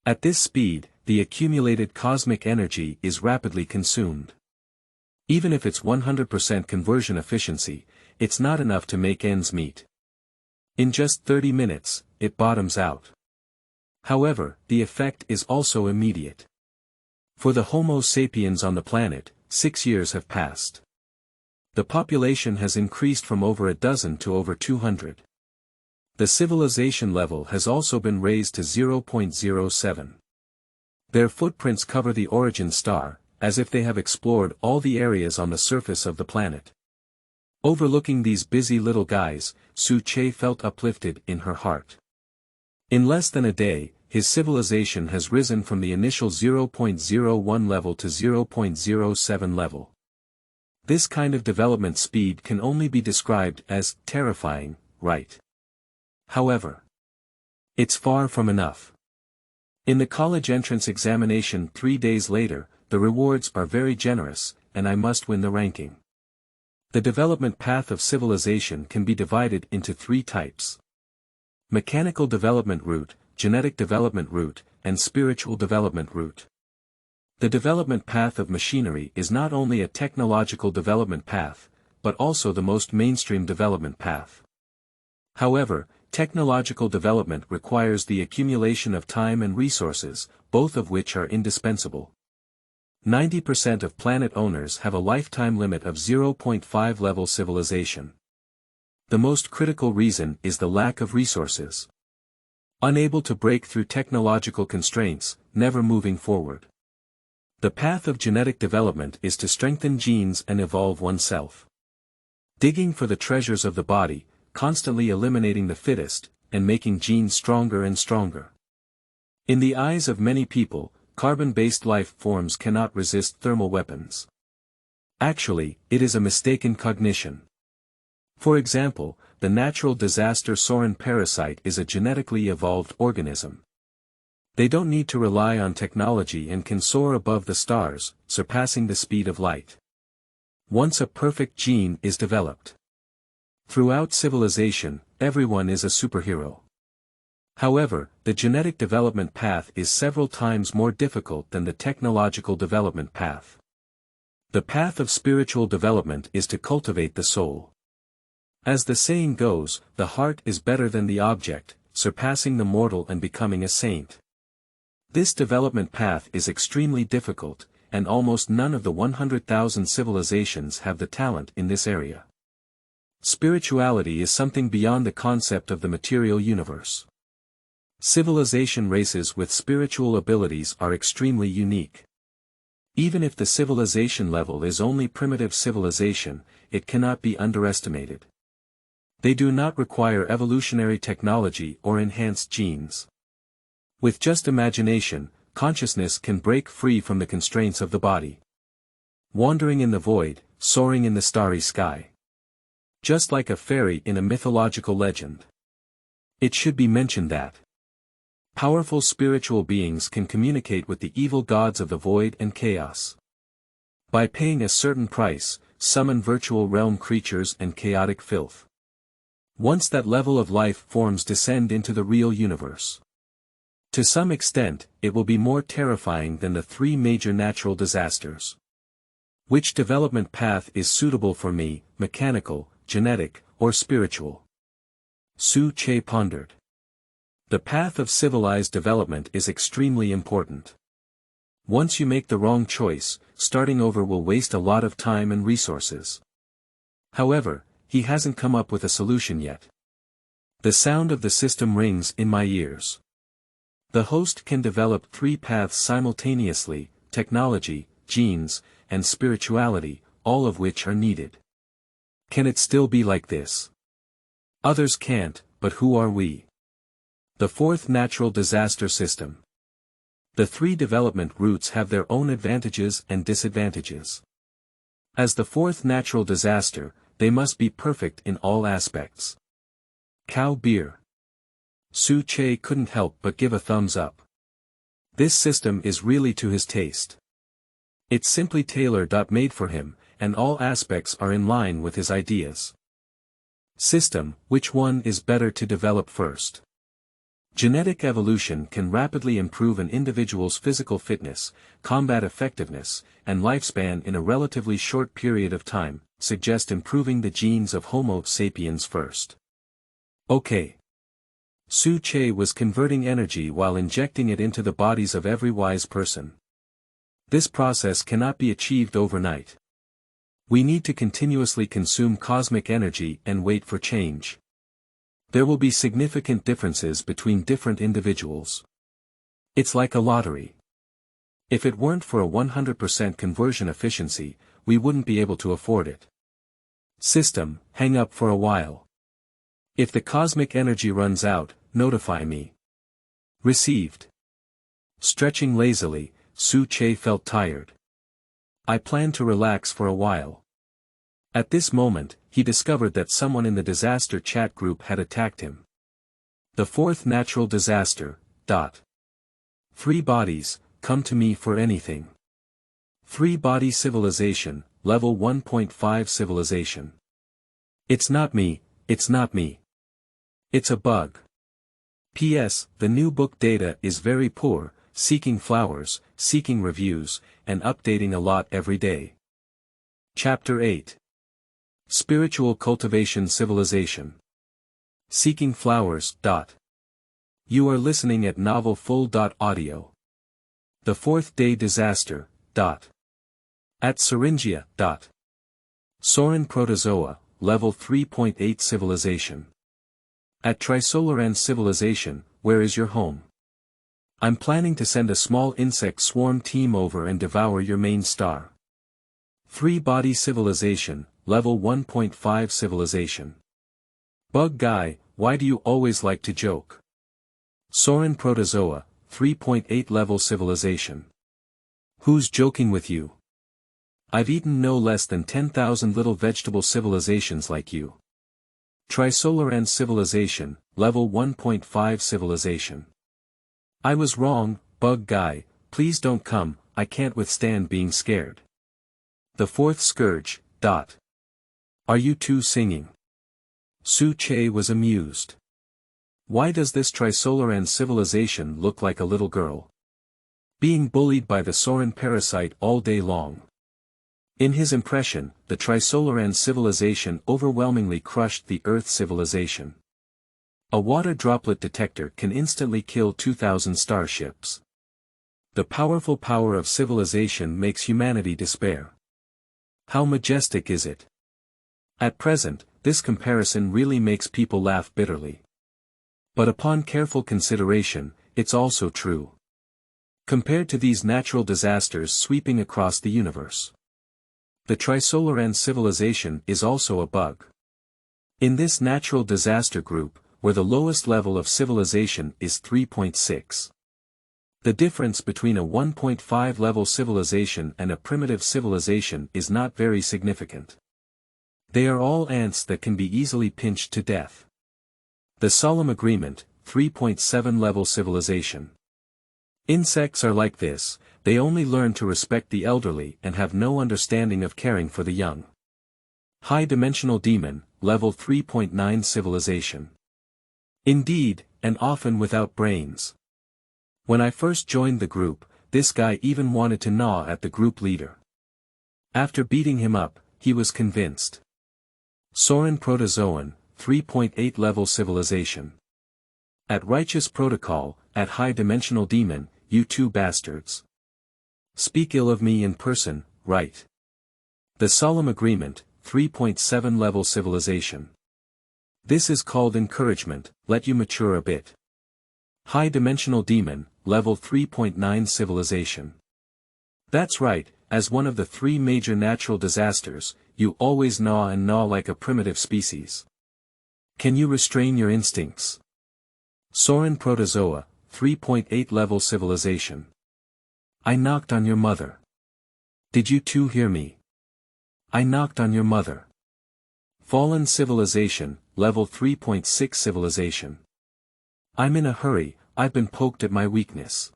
At this speed, the accumulated cosmic energy is rapidly consumed. Even if it's 100% conversion efficiency, it's not enough to make ends meet. In just 30 minutes, it bottoms out. However, the effect is also immediate. For the Homo sapiens on the planet, 6 years have passed. The population has increased from over a dozen to over 200. The civilization level has also been raised to 0.07. Their footprints cover the origin star, as if they have explored all the areas on the surface of the planet. Overlooking these busy little guys, Su Zheng felt uplifted in her heart. In less than a day, his civilization has risen from the initial 0.01 level to 0.07 level. This kind of development speed can only be described as terrifying, right? However, it's far from enough. In the college entrance examination 3 days later, the rewards are very generous, and I must win the ranking. The development path of civilization can be divided into 3 types. Mechanical development route, genetic development route, and spiritual development route. The development path of machinery is not only a technological development path, but also the most mainstream development path. However, technological development requires the accumulation of time and resources, both of which are indispensable. 90% of planet owners have a lifetime limit of 0.5 level civilization. The most critical reason is the lack of resources. Unable to break through technological constraints, never moving forward. The path of genetic development is to strengthen genes and evolve oneself. Digging for the treasures of the body, constantly eliminating the fittest, and making genes stronger and stronger. In the eyes of many people, carbon-based life forms cannot resist thermal weapons. Actually, it is a mistaken cognition. For example, the natural disaster Solin parasite is a genetically evolved organism. They don't need to rely on technology and can soar above the stars, surpassing the speed of light. Once a perfect gene is developed. Throughout civilization, everyone is a superhero. However, the genetic development path is several times more difficult than the technological development path. The path of spiritual development is to cultivate the soul. As the saying goes, the heart is better than the object, surpassing the mortal and becoming a saint. This development path is extremely difficult, and almost none of the 100,000 civilizations have the talent in this area. Spirituality is something beyond the concept of the material universe. Civilization races with spiritual abilities are extremely unique. Even if the civilization level is only primitive civilization, it cannot be underestimated. They do not require evolutionary technology or enhanced genes. With just imagination, consciousness can break free from the constraints of the body. Wandering in the void, soaring in the starry sky. Just like a fairy in a mythological legend. It should be mentioned that powerful spiritual beings can communicate with the evil gods of the void and chaos. By paying a certain price, summon virtual realm creatures and chaotic filth. Once that level of life forms descend into the real universe. To some extent, it will be more terrifying than the 3 major natural disasters. Which development path is suitable for me, mechanical, genetic, or spiritual? Su Zheng pondered. The path of civilized development is extremely important. Once you make the wrong choice, starting over will waste a lot of time and resources. However, he hasn't come up with a solution yet. The sound of the system rings in my ears. The host can develop 3 paths simultaneously: technology, genes, and spirituality, all of which are needed. Can it still be like this? Others can't, but who are we? The 4th natural disaster system. The 3 development routes have their own advantages and disadvantages. As the 4th natural disaster, they must be perfect in all aspects. Cow beer. Su Che couldn't help but give a thumbs up. This system is really to his taste. It's simply tailor-made for him, and all aspects are in line with his ideas. System: which one is better to develop first? Genetic evolution can rapidly improve an individual's physical fitness, combat effectiveness, and lifespan in a relatively short period of time, suggest improving the genes of Homo sapiens first. Okay. Su Che was converting energy while injecting it into the bodies of every wise person. This process cannot be achieved overnight. We need to continuously consume cosmic energy and wait for change. There will be significant differences between different individuals. It's like a lottery. If it weren't for a 100% conversion efficiency, we wouldn't be able to afford it. System: hang up for a while. If the cosmic energy runs out, notify me. Received. Stretching lazily, Su Che felt tired. I planned to relax for a while. At this moment, he discovered that someone in the disaster chat group had attacked him. The 4th natural disaster. 3 bodies, come to me for anything. 3-body civilization, level 1.5 civilization. It's not me, it's not me. It's a bug. P.S. The new book data is very poor, seeking flowers, seeking reviews, and updating a lot every day. Chapter 8. Spiritual Cultivation Civilization. Seeking Flowers. You are listening at Novel Full.audio. The 4th day disaster. At Syringia. Soren Protozoa, level 3.8 civilization. At Trisolaran civilization, where is your home? I'm planning to send a small insect swarm team over and devour your main star. 3-body civilization, level 1.5 civilization. Bug guy, why do you always like to joke? Soren Protozoa, 3.8 level civilization. Who's joking with you? I've eaten no less than 10,000 little vegetable civilizations like you. Trisolaran civilization, level 1.5 civilization. I was wrong, bug guy, please don't come, I can't withstand being scared. The 4th scourge. Are you two singing? Su Che was amused. Why does this Trisolaran civilization look like a little girl? Being bullied by the Soren parasite all day long. In his impression, the Trisolaran civilization overwhelmingly crushed the Earth civilization. A water droplet detector can instantly kill 2,000 starships. The powerful power of civilization makes humanity despair. How majestic is it? At present, this comparison really makes people laugh bitterly. But upon careful consideration, it's also true. Compared to these natural disasters sweeping across the universe, the Trisolaran civilization is also a bug. In this natural disaster group, where the lowest level of civilization is 3.6. The difference between a 1.5 level civilization and a primitive civilization is not very significant. They are all ants that can be easily pinched to death. The solemn agreement, 3.7 level civilization. Insects are like this, they only learn to respect the elderly and have no understanding of caring for the young. High-dimensional demon, level 3.9 civilization. Indeed, and often without brains. When I first joined the group, this guy even wanted to gnaw at the group leader. After beating him up, he was convinced. Soren Protozoan, 3.8 level civilization. At Righteous Protocol, at High-dimensional demon, you two bastards. Speak ill of me in person, right? The Solemn Agreement, 3.7 Level Civilization. This is called encouragement, let you mature a bit. High-dimensional demon, level 3.9 civilization. That's right, as one of the 3 major natural disasters, you always gnaw and gnaw like a primitive species. Can you restrain your instincts? Su Zheng Protozoa, 3.8 level civilization. I knocked on your mother. Did you too hear me? I knocked on your mother. Fallen civilization, level 3.6 civilization. I'm in a hurry, I've been poked at my weakness.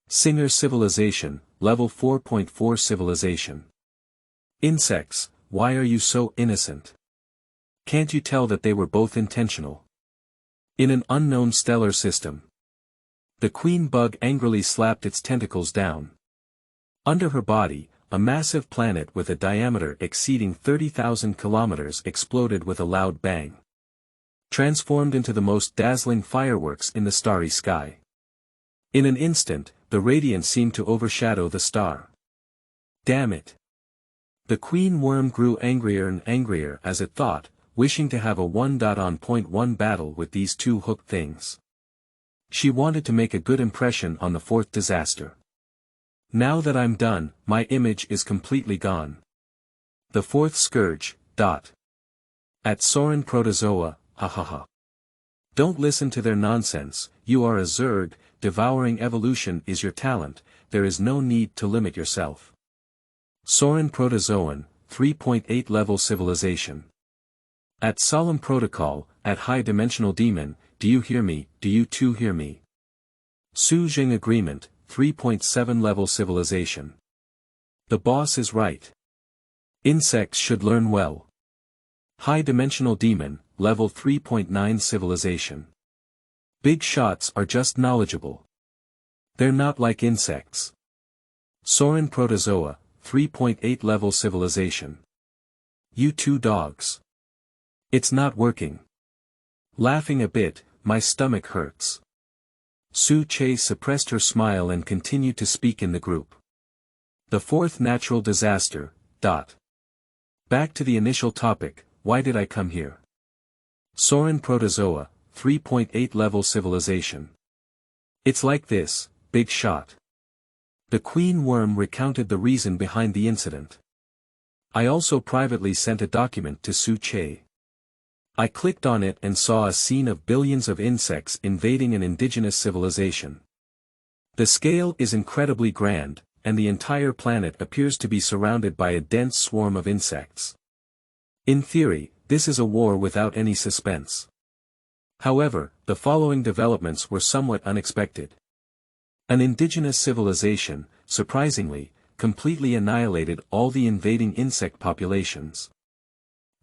Singer civilization, level 4.4 civilization. Insects, why are you so innocent? Can't you tell that they were both intentional? In an unknown stellar system. The queen bug angrily slapped its tentacles down. Under her body, a massive planet with a diameter exceeding 30,000 kilometers exploded with a loud bang. Transformed into the most dazzling fireworks in the starry sky. In an instant, the radiance seemed to overshadow the star. Damn it! The queen worm grew angrier and angrier as it thought, wishing to have a 1.1 battle with these 2 hooked things. She wanted to make a good impression on the 4th disaster. Now that I'm done, my image is completely gone. The 4th scourge, At Su Zheng Protozoa, ha ha ha. Don't listen to their nonsense, you are a Zerg, devouring evolution is your talent, there is no need to limit yourself. Su Zheng Protozoan, 3.8 level civilization. At Solemn Protocol, at high-dimensional demon, do you hear me, do you too hear me? Su Zheng Agreement, 3.7 level civilization. The boss is right. Insects should learn well. High-dimensional demon, level 3.9 civilization. Big shots are just knowledgeable. They're not like insects. Su Zheng Protozoa, 3.8 level civilization. You 2 dogs. It's not working. Laughing a bit, my stomach hurts. Su Che suppressed her smile and continued to speak in the group. The 4th natural disaster, Back to the initial topic, why did I come here? Su Zheng Protozoa, 3.8 level civilization. It's like this, big shot. The queen worm recounted the reason behind the incident. I also privately sent a document to Su Che. I clicked on it and saw a scene of billions of insects invading an indigenous civilization. The scale is incredibly grand, and the entire planet appears to be surrounded by a dense swarm of insects. In theory, this is a war without any suspense. However, the following developments were somewhat unexpected. An indigenous civilization, surprisingly, completely annihilated all the invading insect populations.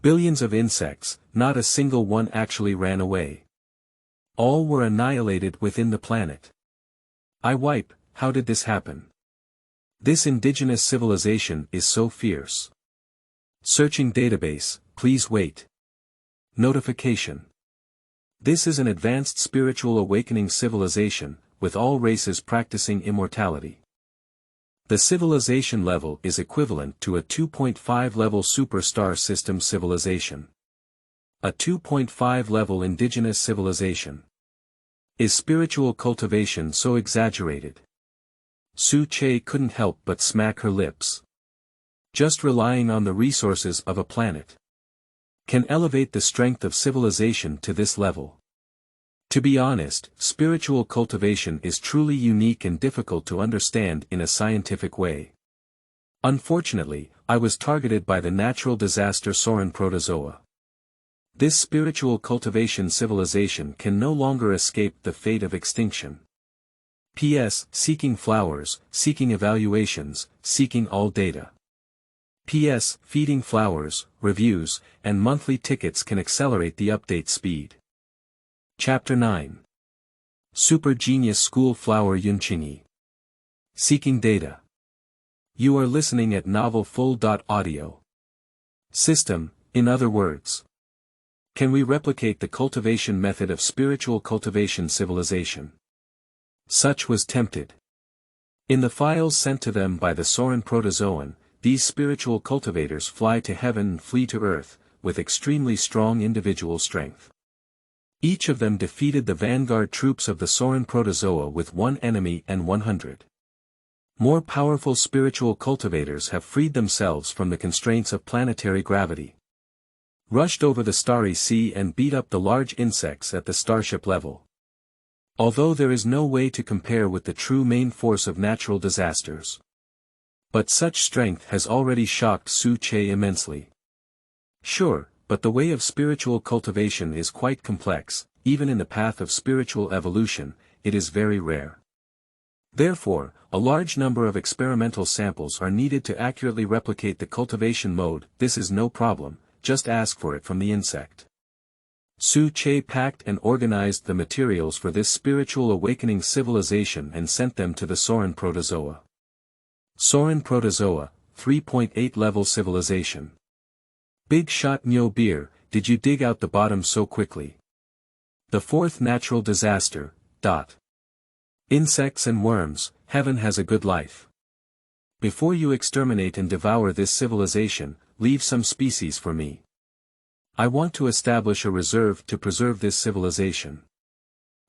Billions of insects, not a single one actually ran away. All were annihilated within the planet. How did this happen? This indigenous civilization is so fierce. Searching database, please wait. Notification. This is an advanced spiritual awakening civilization, with all races practicing immortality. The civilization level is equivalent to a 2.5 level superstar system civilization. A 2.5 level indigenous civilization. Is spiritual cultivation so exaggerated? Su Che couldn't help but smack her lips. Just relying on the resources of a planet can elevate the strength of civilization to this level. To be honest, spiritual cultivation is truly unique and difficult to understand in a scientific way. Unfortunately, I was targeted by the natural disaster Su Zheng Protozoa. This spiritual cultivation civilization can no longer escape the fate of extinction. P.S. Seeking flowers, seeking evaluations, seeking all data. P.S. Feeding flowers, reviews, and monthly tickets can accelerate the update speed. Chapter 9. Super Genius School Flower Qingyi. Seeking data. You are listening at novel full.audio. System, in other words. Can we replicate the cultivation method of spiritual cultivation civilization? Such was tempted. In the files sent to them by the Soren protozoan, these spiritual cultivators fly to heaven and flee to earth, with extremely strong individual strength. Each of them defeated the vanguard troops of the Soren protozoa with 1 enemy and 100. More powerful spiritual cultivators have freed themselves from the constraints of planetary gravity, rushed over the starry sea and beat up the large insects at the starship level. Although there is no way to compare with the true main force of natural disasters. But such strength has already shocked Su Zheng immensely. Sure, but the way of spiritual cultivation is quite complex, even in the path of spiritual evolution, it is very rare. Therefore, a large number of experimental samples are needed to accurately replicate the cultivation mode. This is no problem, just ask for it from the insect. Su Zheng packed and organized the materials for this spiritual awakening civilization and sent them to the Soren protozoa. Soren protozoa, 3.8 level civilization. Big shot Nyo Beer, did you dig out the bottom so quickly? The fourth natural disaster. Insects and worms, heaven has a good life. Before you exterminate and devour this civilization, leave some species for me. I want to establish a reserve to preserve this civilization.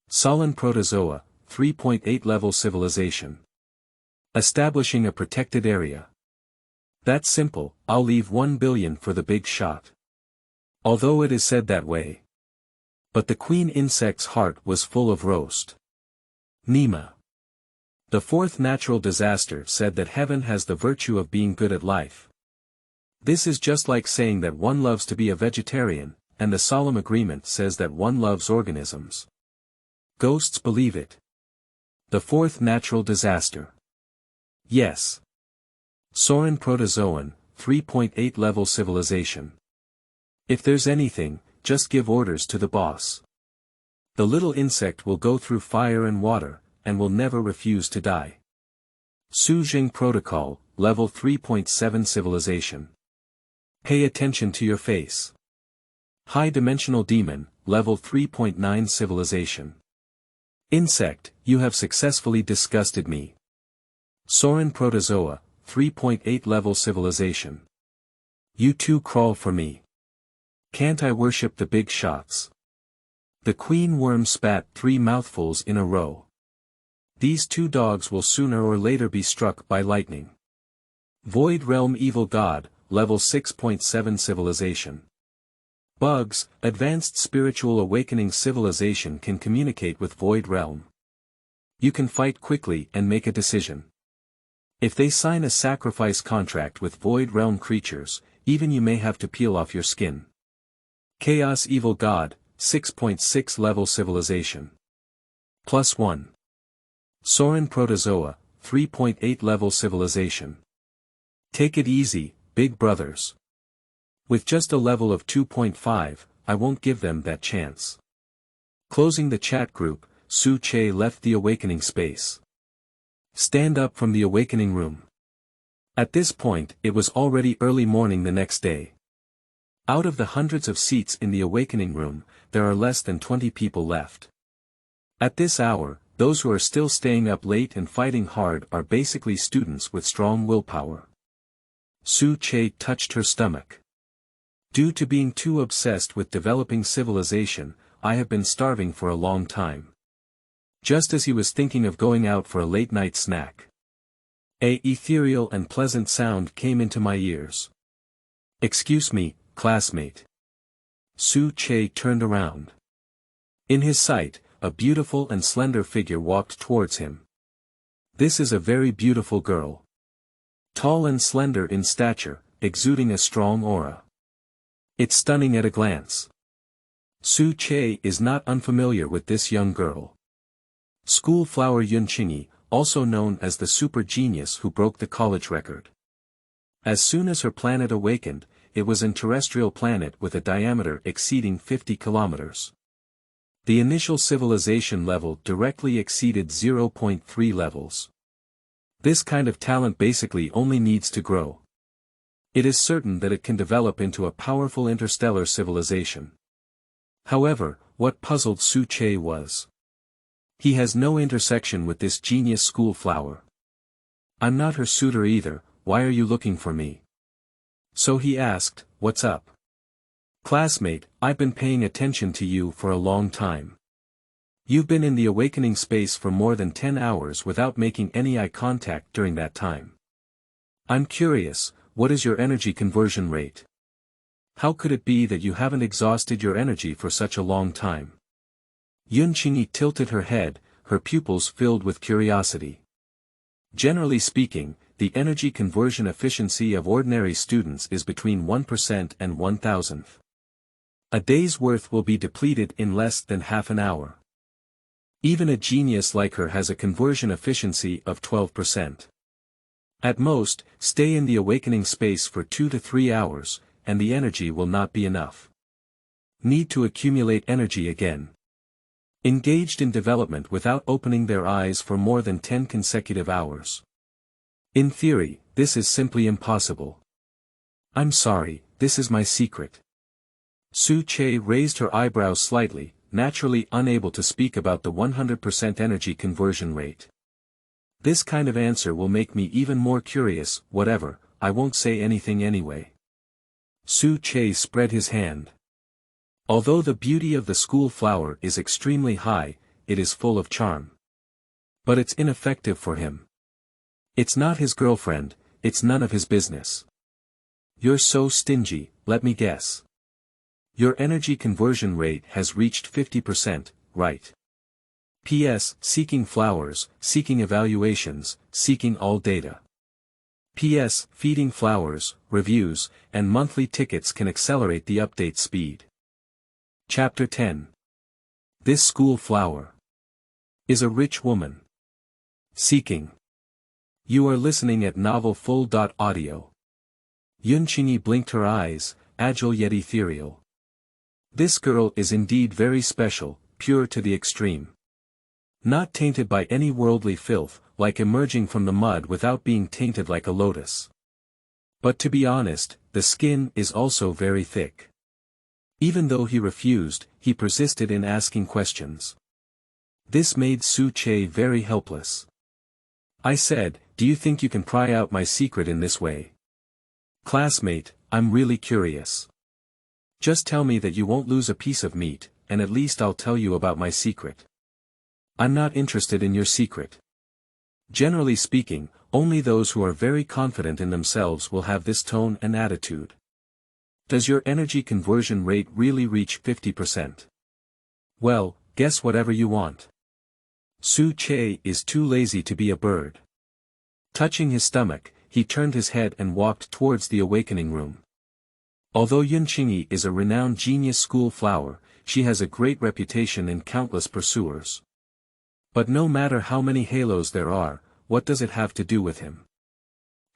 Solin protozoa, 3.8 level civilization. Establishing a protected area. That's simple, I'll leave 1 billion for the big shot. Although it is said that way. But the queen insect's heart was full of roast. Nima. The fourth natural disaster said that heaven has the virtue of being good at life. This is just like saying that one loves to be a vegetarian, and the solemn agreement says that one loves organisms. Ghosts believe it. The fourth natural disaster. Yes. Soren protozoan, 3.8 level civilization. If there's anything, just give orders to the boss. The little insect will go through fire and water, and will never refuse to die. Su Zheng Protocol, level 3.7 civilization. Pay attention to your face. High-dimensional demon, level 3.9 civilization. Insect, you have successfully disgusted me. Soren protozoa, 3.8 level civilization. You too crawl for me. Can't I worship the big shots? The queen worm spat 3 mouthfuls in a row. These 2 dogs will sooner or later be struck by lightning. Void Realm Evil God, level 6.7 civilization. Bugs, advanced spiritual awakening civilization can communicate with Void Realm. You can fight quickly and make a decision. If they sign a sacrifice contract with Void Realm creatures, even you may have to peel off your skin. Chaos Evil God, 6.6 level civilization. +1. Soren protozoa, 3.8 level civilization. Take it easy, big brothers. With just a level of 2.5, I won't give them that chance. Closing the chat group, Su Zheng left the awakening space. Stand up from the awakening room. At this point, it was already early morning the next day. Out of the hundreds of seats in the awakening room, there are less than 20 people left. At this hour, those who are still staying up late and fighting hard are basically students with strong willpower. Su Zheng touched her stomach. Due to being too obsessed with developing civilization, I have been starving for a long time. Just as he was thinking of going out for a late-night snack, a ethereal and pleasant sound came into my ears. Excuse me, classmate. Su Zheng turned around. In his sight, a beautiful and slender figure walked towards him. This is a very beautiful girl. Tall and slender in stature, exuding a strong aura. It's stunning at a glance. Su Zheng is not unfamiliar with this young girl. School flower Qingyi, also known as the super genius who broke the college record. As soon as her planet awakened, it was an terrestrial planet with a diameter exceeding 50 kilometers. The initial civilization level directly exceeded 0.3 levels. This kind of talent basically only needs to grow. It is certain that it can develop into a powerful interstellar civilization. However, what puzzled Su Zheng was, he has no intersection with this genius school flower. I'm not her suitor either, why are you looking for me? So he asked, what's up? Classmate, I've been paying attention to you for a long time. You've been in the awakening space for more than 10 hours without making any eye contact during that time. I'm curious, what is your energy conversion rate? How could it be that you haven't exhausted your energy for such a long time? Qingyi tilted her head, her pupils filled with curiosity. Generally speaking, the energy conversion efficiency of ordinary students is between 1% and 1,000th. A day's worth will be depleted in less than half an hour. Even a genius like her has a conversion efficiency of 12%. At most, stay in the awakening space for 2 to 3 hours, and the energy will not be enough. Need to accumulate energy again. Engaged in development without opening their eyes for more than 10 consecutive hours. In theory, this is simply impossible. I'm sorry, this is my secret. Su Che raised her eyebrows slightly, naturally unable to speak about the 100% energy conversion rate. This kind of answer will make me even more curious, whatever, I won't say anything anyway. Su Che spread his hand. Although the beauty of the school flower is extremely high, it is full of charm. But it's ineffective for him. It's not his girlfriend, it's none of his business. You're so stingy, let me guess. Your energy conversion rate has reached 50%, right? P.S. Seeking flowers, seeking evaluations, seeking all data. P.S. Feeding flowers, reviews, and monthly tickets can accelerate the update speed. Chapter 10. This school flower is a rich woman. Seeking. You are listening at novel full.audio. Qingyi blinked her eyes, agile yet ethereal. This girl is indeed very special, pure to the extreme. Not tainted by any worldly filth, like emerging from the mud without being tainted like a lotus. But to be honest, the skin is also very thick. Even though he refused, he persisted in asking questions. This made Su Che very helpless. I said, do you think you can pry out my secret in this way? Classmate, I'm really curious. Just tell me that you won't lose a piece of meat, and at least I'll tell you about my secret. I'm not interested in your secret. Generally speaking, only those who are very confident in themselves will have this tone and attitude. Does your energy conversion rate really reach 50%? Well, guess whatever you want. Su Che is too lazy to be a bird. Touching his stomach, he turned his head and walked towards the awakening room. Although Qingyi is a renowned genius school flower, she has a great reputation and countless pursuers. But no matter how many halos there are, what does it have to do with him?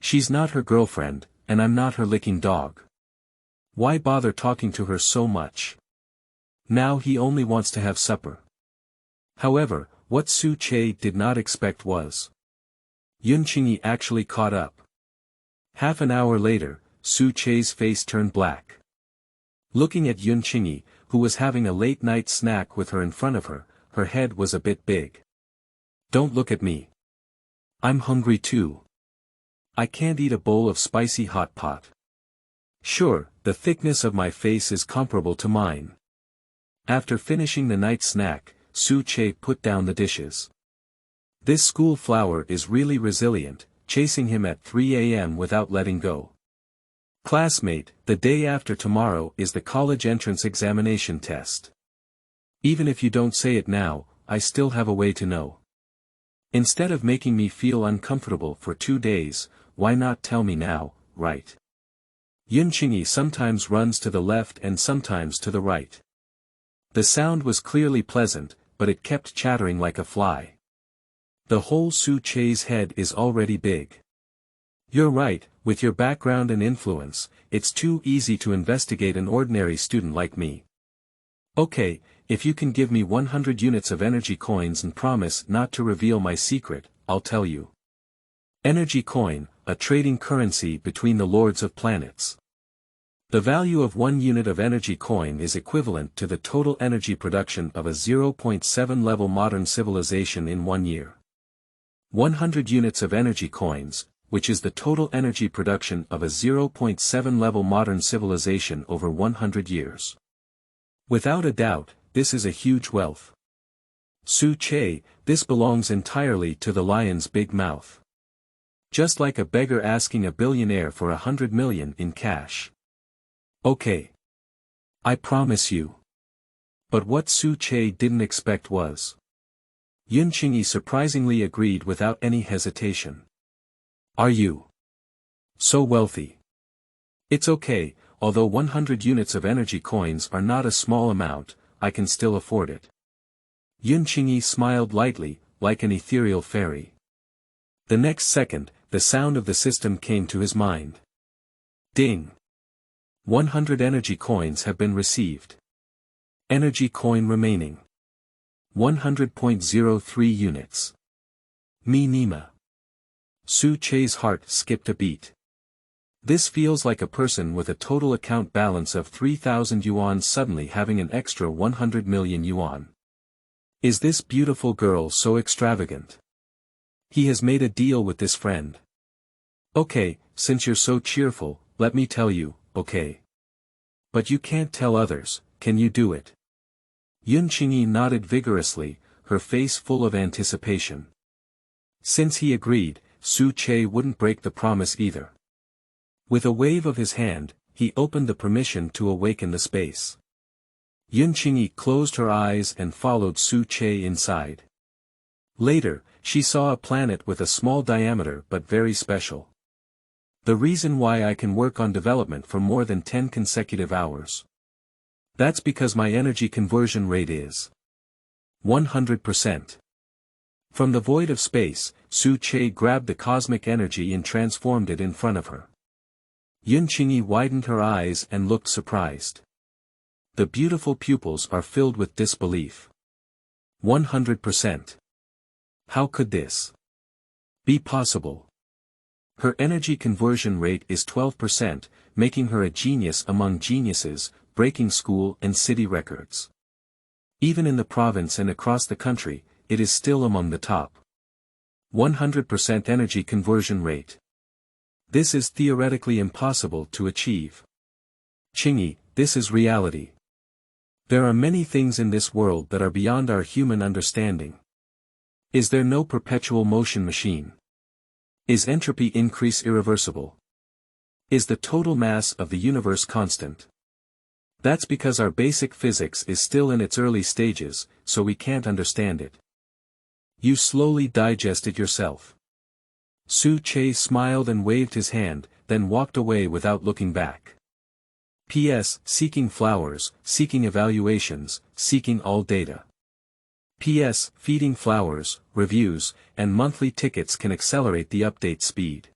She's not her girlfriend, and I'm not her licking dog. Why bother talking to her so much? Now he only wants to have supper. However, what Su Che did not expect was Qingyi actually caught up. Half an hour later, Su Che's face turned black. Looking at Qingyi, who was having a late-night snack with her in front of her, her head was a bit big. Don't look at me. I'm hungry too. I can't eat a bowl of spicy hot pot. Sure, the thickness of my face is comparable to mine. After finishing the night snack, Su Che put down the dishes. This school flower is really resilient, chasing him at 3 a.m. without letting go. Classmate, the day after tomorrow is the college entrance examination test. Even if you don't say it now, I still have a way to know. Instead of making me feel uncomfortable for 2 days, why not tell me now, right? Qingyi sometimes runs to the left and sometimes to the right. The sound was clearly pleasant, but it kept chattering like a fly. The whole Su Che's head is already big. You're right, with your background and influence, it's too easy to investigate an ordinary student like me. Okay, if you can give me 100 units of energy coins and promise not to reveal my secret, I'll tell you. Energy coin, a trading currency between the lords of planets. The value of 1 unit of energy coin is equivalent to the total energy production of a 0.7 level modern civilization in 1 year. 100 units of energy coins, which is the total energy production of a 0.7 level modern civilization over 100 years. Without a doubt, this is a huge wealth. Su Che, this belongs entirely to the lion's big mouth. Just like a beggar asking a billionaire for 100 million in cash. Okay. I promise you. But what Su Che didn't expect was. Qingyi surprisingly agreed without any hesitation. Are you so wealthy? It's okay, although 100 units of energy coins are not a small amount, I can still afford it. Qingyi smiled lightly, like an ethereal fairy. The next second, the sound of the system came to his mind. Ding! 100 energy coins have been received. Energy coin remaining. 100.03 units. Me Nima. Su Che's heart skipped a beat. This feels like a person with a total account balance of 3,000 yuan suddenly having an extra 100 million yuan. Is this beautiful girl so extravagant? He has made a deal with this friend. Okay, since you're so cheerful, let me tell you, okay. But you can't tell others, can you do it? Qingyi nodded vigorously, her face full of anticipation. Since he agreed, Su Che wouldn't break the promise either. With a wave of his hand, he opened the permission to awaken the space. Qingyi closed her eyes and followed Su Che inside. Later, she saw a planet with a small diameter but very special. The reason why I can work on development for more than 10 consecutive hours. That's because my energy conversion rate is 100%. From the void of space, Su Che grabbed the cosmic energy and transformed it in front of her. Qingyi widened her eyes and looked surprised. The beautiful pupils are filled with disbelief. 100%. How could this be possible? Her energy conversion rate is 12%, making her a genius among geniuses, breaking school and city records. Even in the province and across the country, it is still among the top. 100% energy conversion rate. This is theoretically impossible to achieve. Qingyi, this is reality. There are many things in this world that are beyond our human understanding. Is there no perpetual motion machine? Is entropy increase irreversible? Is the total mass of the universe constant? That's because our basic physics is still in its early stages, so we can't understand it. You slowly digest it yourself. Su Che smiled and waved his hand, then walked away without looking back. P.S. Seeking flowers, seeking evaluations, seeking all data. P.S. Feeding flowers, reviews, and monthly tickets can accelerate the update speed.